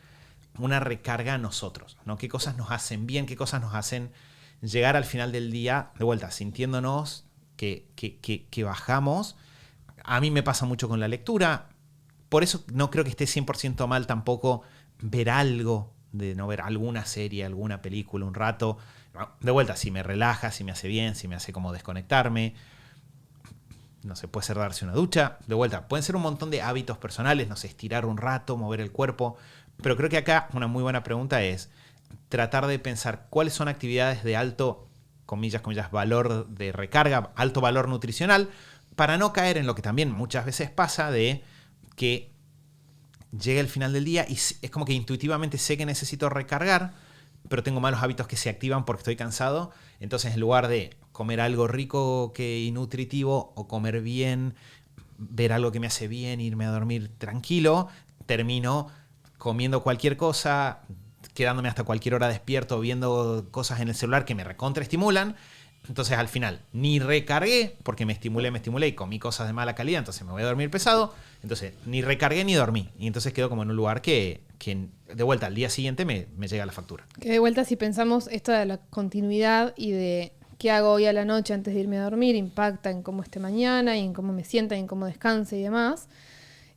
una recarga a nosotros, ¿no? ¿Qué cosas nos hacen bien? ¿Qué cosas nos hacen llegar al final del día, de vuelta, sintiéndonos que bajamos? A mí me pasa mucho con la lectura. Por eso no creo que esté 100% mal tampoco ver algo, de no ver alguna serie, alguna película, un rato. De vuelta, si me relaja, si me hace bien, si me hace como desconectarme. No sé, puede ser darse una ducha. De vuelta, pueden ser un montón de hábitos personales, no sé, estirar un rato, mover el cuerpo. Pero creo que acá una muy buena pregunta es tratar de pensar cuáles son actividades de alto, comillas, valor de recarga, alto valor nutricional, para no caer en lo que también muchas veces pasa de que llega el final del día y es como que intuitivamente sé que necesito recargar, pero tengo malos hábitos que se activan porque estoy cansado. Entonces, en lugar de comer algo rico y nutritivo o comer bien, ver algo que me hace bien, irme a dormir tranquilo, termino comiendo cualquier cosa, quedándome hasta cualquier hora despierto, viendo cosas en el celular que me recontraestimulan. Entonces, al final, ni recargué, porque me estimulé y comí cosas de mala calidad, entonces me voy a dormir pesado. Entonces, ni recargué ni dormí. Y entonces quedo como en un lugar que de vuelta al día siguiente me llega la factura. Que de vuelta, si pensamos esto de la continuidad y de qué hago hoy a la noche antes de irme a dormir, impacta en cómo esté mañana y en cómo me sienta y en cómo descanse y demás.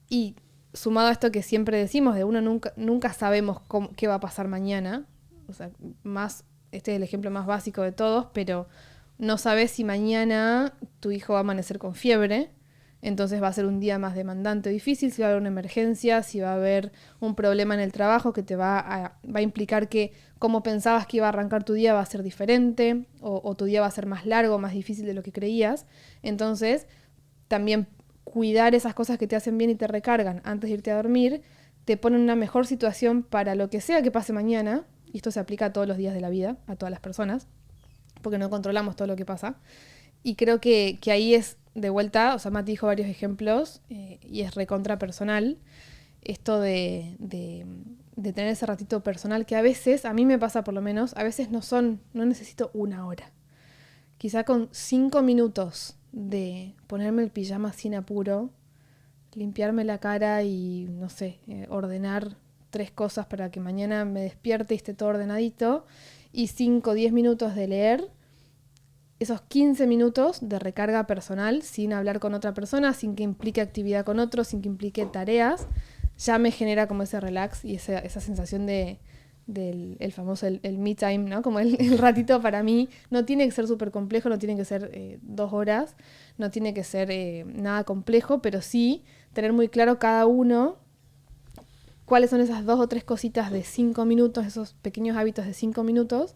Y sumado a esto que siempre decimos, de uno nunca sabemos qué va a pasar mañana. O sea, este es el ejemplo más básico de todos, pero no sabes si mañana tu hijo va a amanecer con fiebre, entonces va a ser un día más demandante o difícil, si va a haber una emergencia, si va a haber un problema en el trabajo que te va a implicar que como pensabas que iba a arrancar tu día va a ser diferente, o tu día va a ser más largo, más difícil de lo que creías. Entonces, también cuidar esas cosas que te hacen bien y te recargan antes de irte a dormir, te pone en una mejor situación para lo que sea que pase mañana, y esto se aplica a todos los días de la vida, a todas las personas, porque no controlamos todo lo que pasa. Y creo que ahí es de vuelta, o sea, Mati dijo varios ejemplos, y es recontra personal, esto de tener ese ratito personal que a veces, a mí me pasa por lo menos, a veces no necesito 1 hora. Quizá con 5 minutos de ponerme el pijama sin apuro, limpiarme la cara y, no sé, ordenar 3 cosas para que mañana me despierte y esté todo ordenadito, y 5 o 10 minutos de leer, esos 15 minutos de recarga personal sin hablar con otra persona, sin que implique actividad con otros, sin que implique tareas, ya me genera como ese relax y esa sensación de el famoso el me time, ¿no? Como el ratito para mí. No tiene que ser súper complejo, no tiene que ser 2 horas, no tiene que ser nada complejo, pero sí tener muy claro cada uno cuáles son esas 2 o 3 cositas de 5 minutos, esos pequeños hábitos de 5 minutos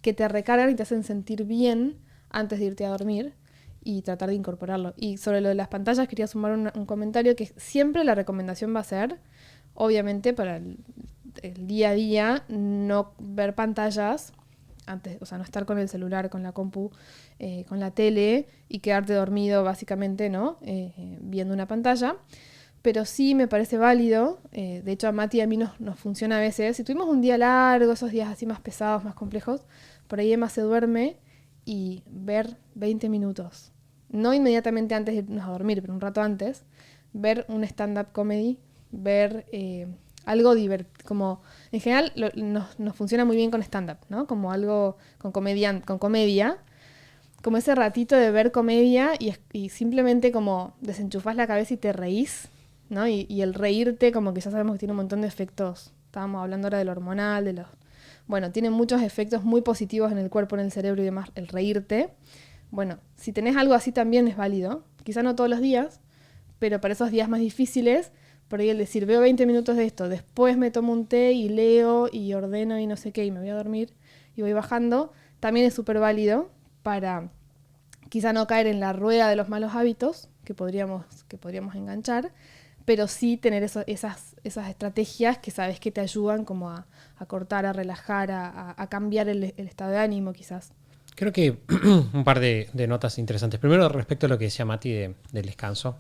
que te recargan y te hacen sentir bien antes de irte a dormir y tratar de incorporarlo. Y sobre lo de las pantallas quería sumar un comentario que siempre la recomendación va a ser, obviamente para el día a día, no ver pantallas antes, o sea, no estar con el celular, con la compu, con la tele y quedarte dormido básicamente, ¿no? Viendo una pantalla. Pero sí me parece válido, de hecho a Mati y a mí nos funciona a veces. Si tuvimos un día largo, esos días así más pesados, más complejos, por ahí Emma se duerme y ver 20 minutos. No inmediatamente antes de irnos a dormir, pero un rato antes, ver un stand-up comedy, ver algo divertido, como en general nos funciona muy bien con stand-up, ¿no? Como algo con comedia, como ese ratito de ver comedia y simplemente como desenchufás la cabeza y te reís, ¿no? Y el reírte como que ya sabemos que tiene un montón de efectos. Estábamos hablando ahora del hormonal, bueno, tiene muchos efectos muy positivos en el cuerpo, en el cerebro y demás, el reírte. Bueno, si tenés algo así también es válido. Quizá no todos los días, pero para esos días más difíciles, por ahí el decir, veo 20 minutos de esto, después me tomo un té y leo y ordeno y no sé qué, y me voy a dormir y voy bajando, también es súper válido para quizá no caer en la rueda de los malos hábitos que podríamos enganchar, pero sí tener esas estrategias que sabes que te ayudan como a cortar, a relajar, a cambiar el estado de ánimo quizás. Creo que un par de notas interesantes. Primero, respecto a lo que decía Mati del descanso.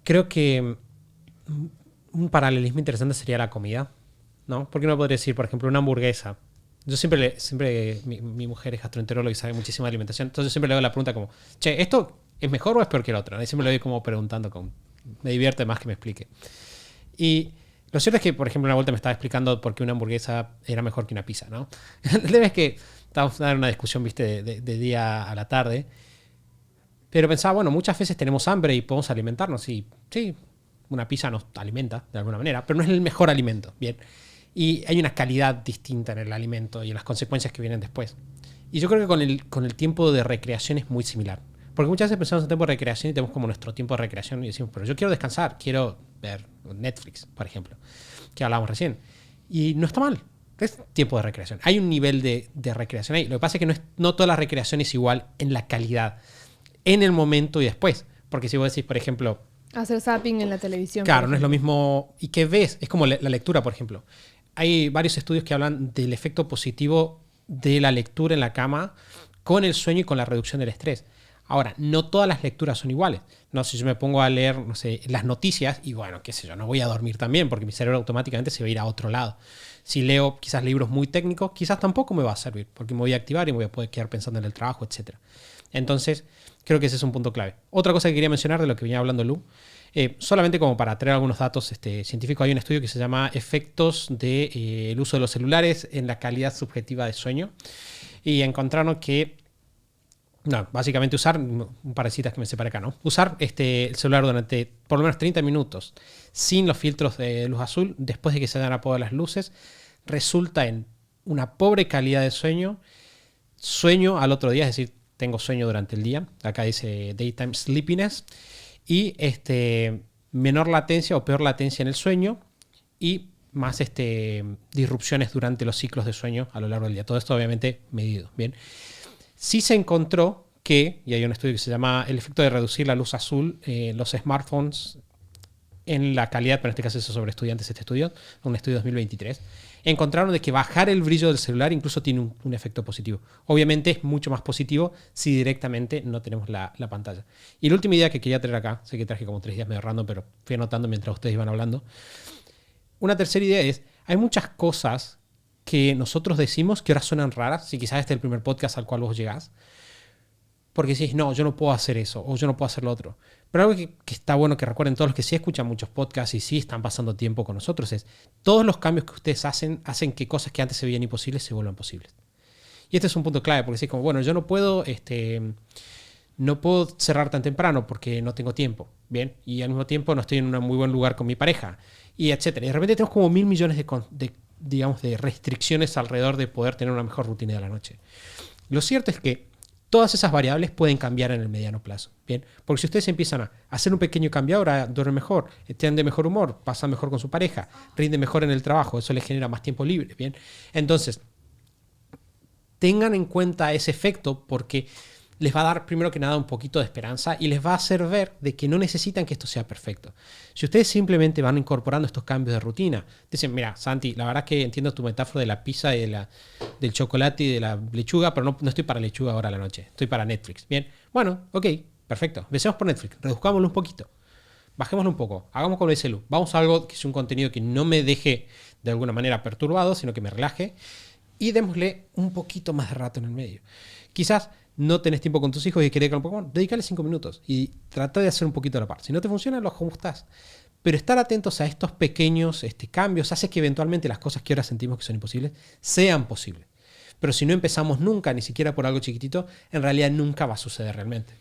Creo que un paralelismo interesante sería la comida, ¿no? Porque uno podría decir, por ejemplo, una hamburguesa. Yo siempre mi mujer es gastroenteróloga y sabe muchísimo de alimentación, entonces yo siempre le hago la pregunta como, che, ¿esto es mejor o es peor que el otro? Y siempre le voy como preguntando, me divierte más que me explique. Y lo cierto es que, por ejemplo, una vuelta me estaba explicando por qué una hamburguesa era mejor que una pizza, ¿no? El tema es que estábamos en una discusión, viste, de día a la tarde, pero pensaba, bueno, muchas veces tenemos hambre y podemos alimentarnos y sí, una pizza nos alimenta de alguna manera, pero no es el mejor alimento, ¿bien? Y hay una calidad distinta en el alimento y en las consecuencias que vienen después. Y yo creo que con el tiempo de recreación es muy similar. Porque muchas veces pensamos en tiempo de recreación y tenemos como nuestro tiempo de recreación y decimos, pero yo quiero descansar, quiero ver Netflix, por ejemplo, que hablábamos recién. Y no está mal, es tiempo de recreación. Hay un nivel de recreación ahí. Lo que pasa es que no toda la recreación es igual en la calidad, en el momento y después. Porque si vos decís, por ejemplo... hacer zapping en la televisión. Claro, no es lo mismo. ¿Y qué ves? Es como la lectura, por ejemplo. Hay varios estudios que hablan del efecto positivo de la lectura en la cama con el sueño y con la reducción del estrés. Ahora, no todas las lecturas son iguales. No, si yo me pongo a leer, no sé, las noticias y bueno, qué sé yo, no voy a dormir también porque mi cerebro automáticamente se va a ir a otro lado. Si leo quizás libros muy técnicos, quizás tampoco me va a servir porque me voy a activar y me voy a poder quedar pensando en el trabajo, etc. Entonces, creo que ese es un punto clave. Otra cosa que quería mencionar de lo que venía hablando Lu, solamente como para traer algunos datos científicos, hay un estudio que se llama Efectos del uso de los celulares en la calidad subjetiva de sueño y encontraron que básicamente usar, un par de citas que me separé acá, ¿no? Usar el celular durante por lo menos 30 minutos sin los filtros de luz azul, después de que se hayan apagado las luces, resulta en una pobre calidad de sueño al otro día, es decir, tengo sueño durante el día, acá dice daytime sleepiness, y menor latencia o peor latencia en el sueño y más disrupciones durante los ciclos de sueño a lo largo del día. Todo esto obviamente medido, ¿bien? Sí se encontró que, y hay un estudio que se llama el efecto de reducir la luz azul en los smartphones en la calidad, pero en este caso es sobre estudiantes, un estudio de 2023, encontraron de que bajar el brillo del celular incluso tiene un efecto positivo. Obviamente es mucho más positivo si directamente no tenemos la pantalla. Y la última idea que quería traer acá, sé que traje como 3 días medio random, pero fui anotando mientras ustedes iban hablando. Una tercera idea es, hay muchas cosas que nosotros decimos que ahora suenan raras, si quizás este es el primer podcast al cual vos llegás, porque decís, no, yo no puedo hacer eso, o yo no puedo hacer lo otro. Pero algo que está bueno que recuerden todos los que sí escuchan muchos podcasts y sí están pasando tiempo con nosotros es, todos los cambios que ustedes hacen que cosas que antes se veían imposibles se vuelvan posibles. Y este es un punto clave, porque decís como, bueno, yo no puedo cerrar tan temprano porque no tengo tiempo, ¿bien? Y al mismo tiempo no estoy en un muy buen lugar con mi pareja, y etcétera. Y de repente tenemos como 1.000 millones digamos, de restricciones alrededor de poder tener una mejor rutina de la noche. Lo cierto es que todas esas variables pueden cambiar en el mediano plazo. Bien, porque si ustedes empiezan a hacer un pequeño cambio ahora, duermen mejor, están de mejor humor, pasan mejor con su pareja, rinden mejor en el trabajo, eso les genera más tiempo libre. Bien, entonces tengan en cuenta ese efecto porque les va a dar primero que nada un poquito de esperanza y les va a hacer ver de que no necesitan que esto sea perfecto. Si ustedes simplemente van incorporando estos cambios de rutina, dicen, mira, Santi, la verdad es que entiendo tu metáfora de la pizza y del chocolate y de la lechuga, pero no estoy para lechuga ahora a la noche, estoy para Netflix. Bien, bueno, ok, perfecto. Empecemos por Netflix, reduzcámoslo un poquito, bajémoslo un poco, hagamos con el celu, vamos a algo que es un contenido que no me deje de alguna manera perturbado, sino que me relaje y démosle un poquito más de rato en el medio. Quizás no tenés tiempo con tus hijos y querés que un poco, bueno, dedícale 5 minutos y trata de hacer un poquito a la par. Si no te funciona, lo ajustás. Pero estar atentos a estos pequeños cambios hace que eventualmente las cosas que ahora sentimos que son imposibles sean posibles. Pero si no empezamos nunca, ni siquiera por algo chiquitito, en realidad nunca va a suceder realmente.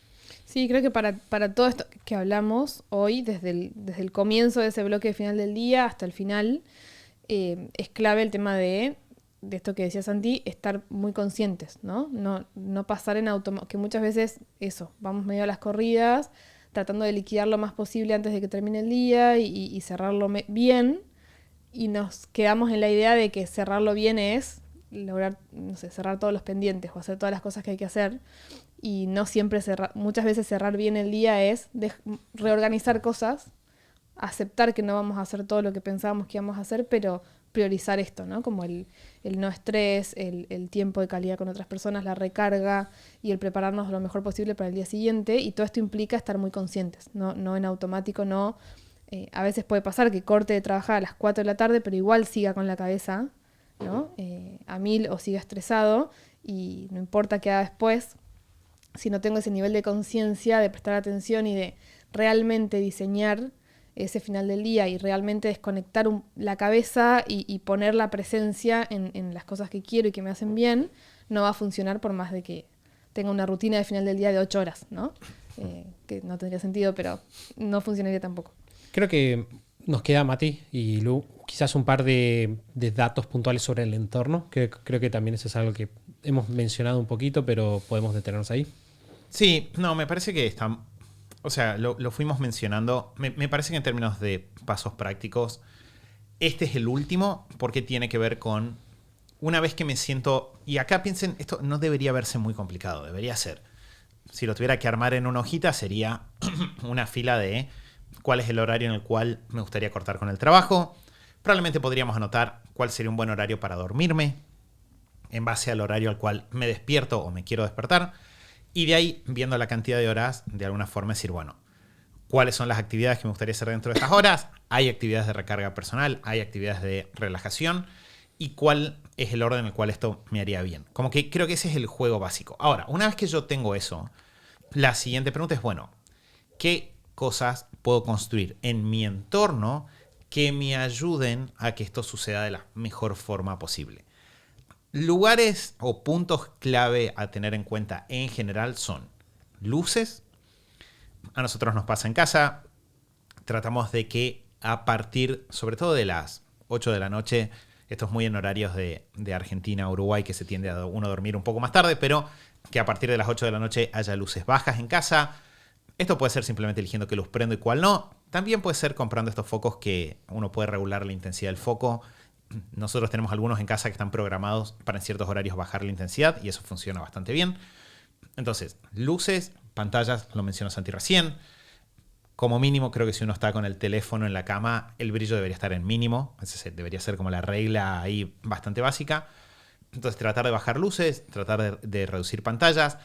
Sí, creo que para todo esto que hablamos hoy, desde el comienzo de ese bloque de final del día hasta el final, es clave el tema de esto que decía Santi, estar muy conscientes, ¿no? No pasar en automático, que muchas veces eso, vamos medio a las corridas, tratando de liquidar lo más posible antes de que termine el día y cerrarlo bien, y nos quedamos en la idea de que cerrarlo bien es lograr, no sé, cerrar todos los pendientes o hacer todas las cosas que hay que hacer, y no siempre muchas veces cerrar bien el día es reorganizar cosas, aceptar que no vamos a hacer todo lo que pensábamos que íbamos a hacer, pero priorizar esto, ¿no? Como el no estrés, el tiempo de calidad con otras personas, la recarga y el prepararnos lo mejor posible para el día siguiente. Y todo esto implica estar muy conscientes, no en automático, no. A veces puede pasar que corte de trabajar a las 4 de la tarde, pero igual siga con la cabeza, ¿no? A 1000 o siga estresado, y no importa qué haga después, si no tengo ese nivel de conciencia, de prestar atención y de realmente diseñar ese final del día y realmente desconectar la cabeza y poner la presencia en las cosas que quiero y que me hacen bien, no va a funcionar por más de que tenga una rutina de final del día de 8 horas, ¿no? Que no tendría sentido, pero no funcionaría tampoco. Creo que nos queda, Mati y Lu, quizás un par de datos puntuales sobre el entorno, que creo que también eso es algo que hemos mencionado un poquito, pero podemos detenernos ahí. Sí, no, me parece que está... O sea, lo fuimos mencionando. Me parece que en términos de pasos prácticos, este es el último porque tiene que ver con una vez que me siento... Y acá piensen, esto no debería verse muy complicado, debería ser. Si lo tuviera que armar en una hojita, sería una fila de cuál es el horario en el cual me gustaría cortar con el trabajo. Probablemente podríamos anotar cuál sería un buen horario para dormirme, en base al horario al cual me despierto o me quiero despertar. Y de ahí, viendo la cantidad de horas, de alguna forma decir, bueno, ¿cuáles son las actividades que me gustaría hacer dentro de estas horas? Hay actividades de recarga personal, hay actividades de relajación. ¿Y cuál es el orden en el cual esto me haría bien? Como que creo que ese es el juego básico. Ahora, una vez que yo tengo eso, la siguiente pregunta es, bueno, ¿qué cosas puedo construir en mi entorno que me ayuden a que esto suceda de la mejor forma posible? Lugares o puntos clave a tener en cuenta en general son luces. A nosotros nos pasa en casa. Tratamos de que a partir, sobre todo de las 8 de la noche, esto es muy en horarios de Argentina, Uruguay, que se tiende a uno dormir un poco más tarde, pero que a partir de las 8 de la noche haya luces bajas en casa. Esto puede ser simplemente eligiendo qué luz prendo y cuál no. También puede ser comprando estos focos que uno puede regular la intensidad del foco. Nosotros tenemos algunos en casa que están programados para en ciertos horarios bajar la intensidad y eso funciona bastante bien. Entonces, luces, pantallas, lo mencionó Santi recién. Como mínimo, creo que si uno está con el teléfono en la cama, el brillo debería estar en mínimo. Ese debería ser como la regla ahí bastante básica. Entonces, tratar de bajar luces, tratar de reducir pantallas,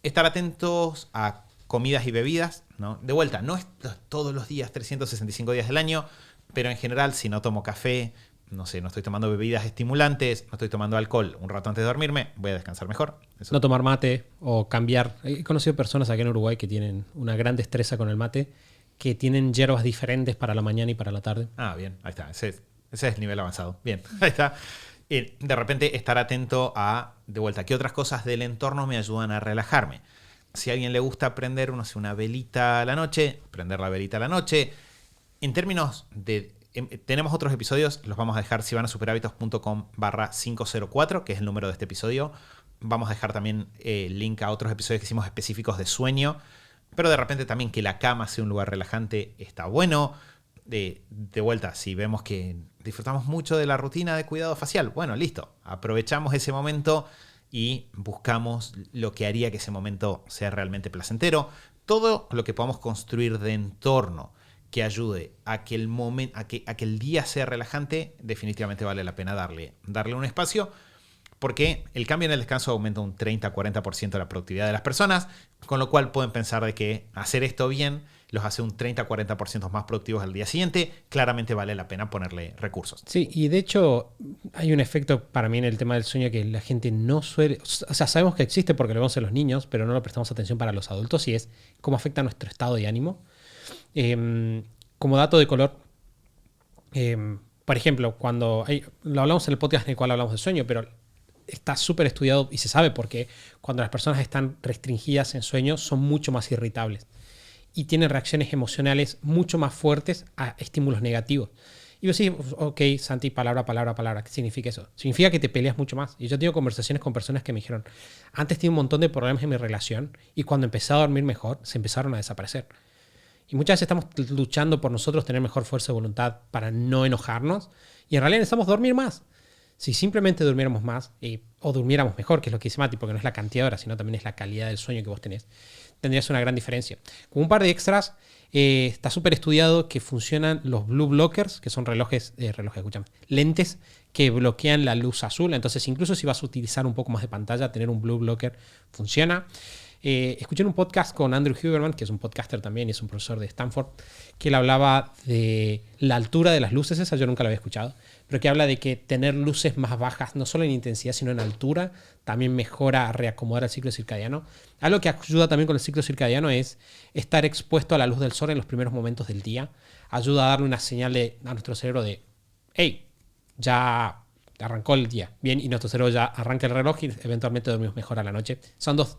estar atentos a comidas y bebidas, ¿no? De vuelta, no es todos los días, 365 días del año, pero en general, si no tomo café, no sé, no estoy tomando bebidas estimulantes, no estoy tomando alcohol un rato antes de dormirme, voy a descansar mejor. Eso. No tomar mate o cambiar. He conocido personas aquí en Uruguay que tienen una gran destreza con el mate, que tienen hierbas diferentes para la mañana y para la tarde. Ah, bien, ahí está. Ese es nivel avanzado. Bien, ahí está. De repente estar atento a, de vuelta, qué otras cosas del entorno me ayudan a relajarme. Si a alguien le gusta prender, no sé, una velita a la noche, prender la velita a la noche. En términos de tenemos otros episodios, los vamos a dejar si van a superhábitos.com/504, que es el número de este episodio. Vamos a dejar también link a otros episodios que hicimos específicos de sueño. Pero de repente también que la cama sea un lugar relajante está bueno. De vuelta, si vemos que disfrutamos mucho de la rutina de cuidado facial, bueno, listo. Aprovechamos ese momento y buscamos lo que haría que ese momento sea realmente placentero. Todo lo que podamos construir de entorno que ayude a que el día sea relajante, definitivamente vale la pena darle un espacio, porque el cambio en el descanso aumenta un 30-40% la productividad de las personas, con lo cual pueden pensar de que hacer esto bien los hace un 30-40% más productivos al día siguiente. Claramente vale la pena ponerle recursos. Sí, y de hecho hay un efecto para mí en el tema del sueño que la gente no suele... O sea, sabemos que existe porque lo vemos en los niños, pero no le prestamos atención para los adultos, y es cómo afecta nuestro estado de ánimo. Como dato de color, por ejemplo, lo hablamos en el podcast en el cual hablamos de sueño, pero está súper estudiado y se sabe por qué cuando las personas están restringidas en sueño son mucho más irritables y tienen reacciones emocionales mucho más fuertes a estímulos negativos. Y vos decís, ok, Santi, palabra. ¿Qué significa eso? Significa que te peleas mucho más. Y yo tengo conversaciones con personas que me dijeron, antes tenía un montón de problemas en mi relación y cuando empecé a dormir mejor, se empezaron a desaparecer. Y muchas veces estamos luchando por nosotros tener mejor fuerza de voluntad para no enojarnos y en realidad necesitamos dormir más. Si simplemente durmiéramos más o durmiéramos mejor, que es lo que dice Mati, porque no es la cantidad de horas, sino también es la calidad del sueño que vos tenés, tendrías una gran diferencia. Como un par de extras, está súper estudiado que funcionan los blue blockers, que son lentes que bloquean la luz azul. Entonces, incluso si vas a utilizar un poco más de pantalla, tener un blue blocker funciona. Escuché en un podcast con Andrew Huberman, que es un podcaster también y es un profesor de Stanford, que él hablaba de la altura de las luces. Esa yo nunca la había escuchado, pero que habla de que tener luces más bajas, no solo en intensidad, sino en altura, también mejora a reacomodar el ciclo circadiano. Algo que ayuda también con el ciclo circadiano es estar expuesto a la luz del sol en los primeros momentos del día. Ayuda a darle una señal a nuestro cerebro de, hey, ya arrancó el día. Bien, y nuestro cerebro ya arranca el reloj y eventualmente dormimos mejor a la noche. Son dos,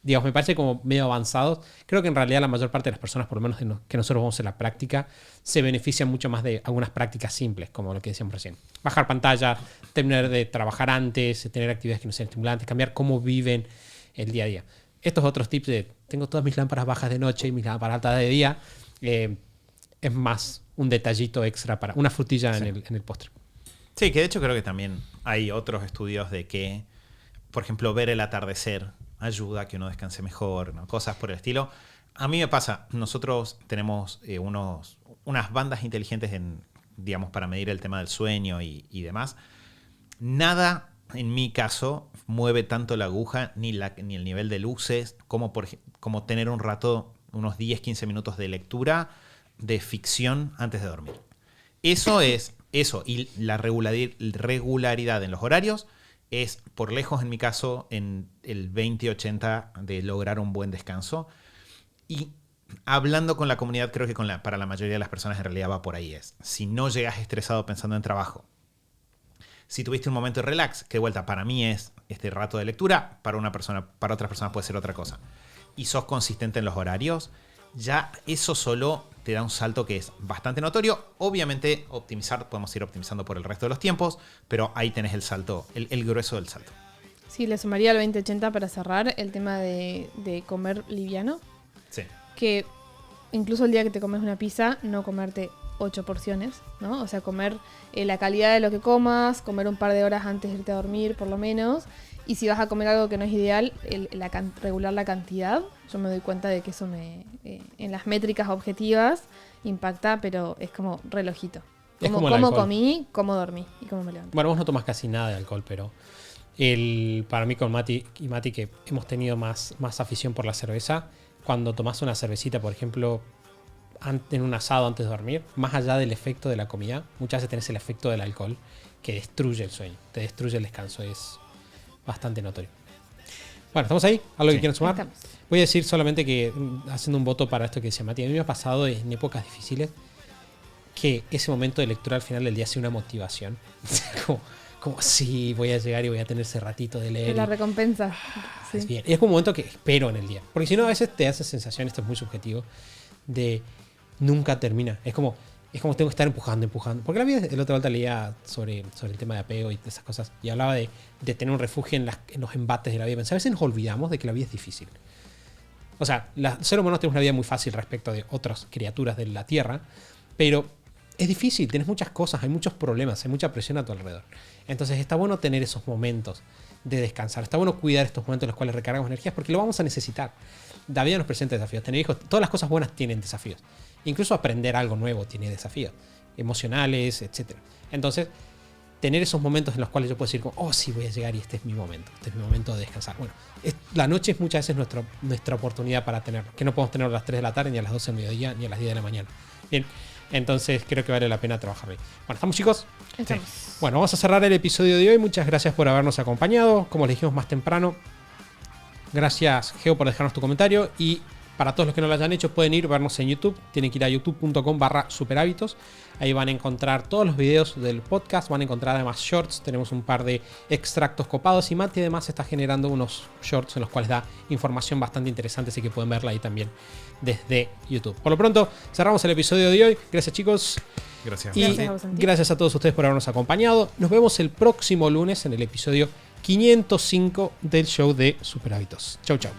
digamos, me parece como medio avanzados. Creo que en realidad la mayor parte de las personas, por lo menos que nosotros vamos en la práctica, se benefician mucho más de algunas prácticas simples, como lo que decíamos recién. Bajar pantalla, terminar de trabajar antes, tener actividades que no sean estimulantes, cambiar cómo viven el día a día. Estos otros tips de, tengo todas mis lámparas bajas de noche y mis lámparas altas de día, es más un detallito extra para una frutilla en el postre. Sí, que de hecho creo que también hay otros estudios de que, por ejemplo, ver el atardecer ayuda a que uno descanse mejor, ¿no? Cosas por el estilo. A mí me pasa, nosotros tenemos unas bandas inteligentes digamos, para medir el tema del sueño y demás. Nada, en mi caso, mueve tanto la aguja ni el nivel de luces como tener un rato, unos 10-15 minutos de lectura de ficción antes de dormir. Eso y la regularidad en los horarios es por lejos, en mi caso, en el 20-80 de lograr un buen descanso. Y hablando con la comunidad, creo que para la mayoría de las personas en realidad va por ahí. Si no llegas estresado pensando en trabajo, si tuviste un momento de relax, que de vuelta para mí es este rato de lectura, para otras personas puede ser otra cosa, y sos consistente en los horarios, ya eso solo te da un salto que es bastante notorio. Obviamente podemos ir optimizando por el resto de los tiempos, pero ahí tenés el salto, el grueso del salto. Sí, le sumaría al 20-80 para cerrar el tema de comer liviano. Sí. Que incluso el día que te comes una pizza, no comerte 8 porciones, ¿no? O sea, comer la calidad de lo que comas, comer un par de horas antes de irte a dormir, por lo menos. Y si vas a comer algo que no es ideal, regular la cantidad. Yo me doy cuenta de que eso en las métricas objetivas impacta, pero es como relojito. Cómo comí, cómo dormí y cómo me levanté. Bueno, vos no tomás casi nada de alcohol, pero para mí con Mati que hemos tenido más afición por la cerveza, cuando tomás una cervecita, por ejemplo, en un asado antes de dormir, más allá del efecto de la comida, muchas veces tenés el efecto del alcohol que destruye el sueño, te destruye el descanso, es bastante notorio. Bueno, ¿estamos ahí? ¿Algo que quieran sumar? Estamos. Voy a decir solamente que, haciendo un voto para esto que decía Mati, a mí me ha pasado en épocas difíciles que ese momento de lectura al final del día sea una motivación. como sí, voy a llegar y voy a tener ese ratito de leer. La recompensa. Sí. Es bien. Y es como un momento que espero en el día. Porque si no, a veces te hace sensación, esto es muy subjetivo, de nunca termina. Es como, es como tengo que estar empujando. Porque la vida, el otro día leía sobre el tema de apego y esas cosas. Y hablaba de tener un refugio en los embates de la vida. Pensé, a veces nos olvidamos de que la vida es difícil. O sea, los seres humanos tenemos una vida muy fácil respecto de otras criaturas de la Tierra. Pero es difícil, tienes muchas cosas, hay muchos problemas, hay mucha presión a tu alrededor. Entonces está bueno tener esos momentos de descansar. Está bueno cuidar estos momentos en los cuales recargamos energías porque lo vamos a necesitar. La vida nos presenta desafíos. Tener hijos, todas las cosas buenas tienen desafíos. Incluso aprender algo nuevo tiene desafíos emocionales, etc. Entonces, tener esos momentos en los cuales yo puedo decir, oh, sí, voy a llegar y este es mi momento. Este es mi momento de descansar. Bueno, la noche es muchas veces nuestra oportunidad para tenerlo. Que no podemos tenerlo a las 3 de la tarde, ni a las 12 del mediodía, ni a las 10 de la mañana. Bien, entonces creo que vale la pena trabajar bien. Bueno, ¿estamos, chicos? Estamos. Sí. Bueno, vamos a cerrar el episodio de hoy. Muchas gracias por habernos acompañado. Como les dijimos más temprano, gracias, Geo, por dejarnos tu comentario. Y para todos los que no lo hayan hecho, pueden vernos en YouTube. Tienen que ir a youtube.com/superhábitos. Ahí van a encontrar todos los videos del podcast. Van a encontrar además shorts. Tenemos un par de extractos copados. Y Mati además está generando unos shorts en los cuales da información bastante interesante. Así que pueden verla ahí también desde YouTube. Por lo pronto, cerramos el episodio de hoy. Gracias, chicos. Gracias. Y gracias a todos ustedes por habernos acompañado. Nos vemos el próximo lunes en el episodio 505 del show de Super Hábitos. Chau, chau.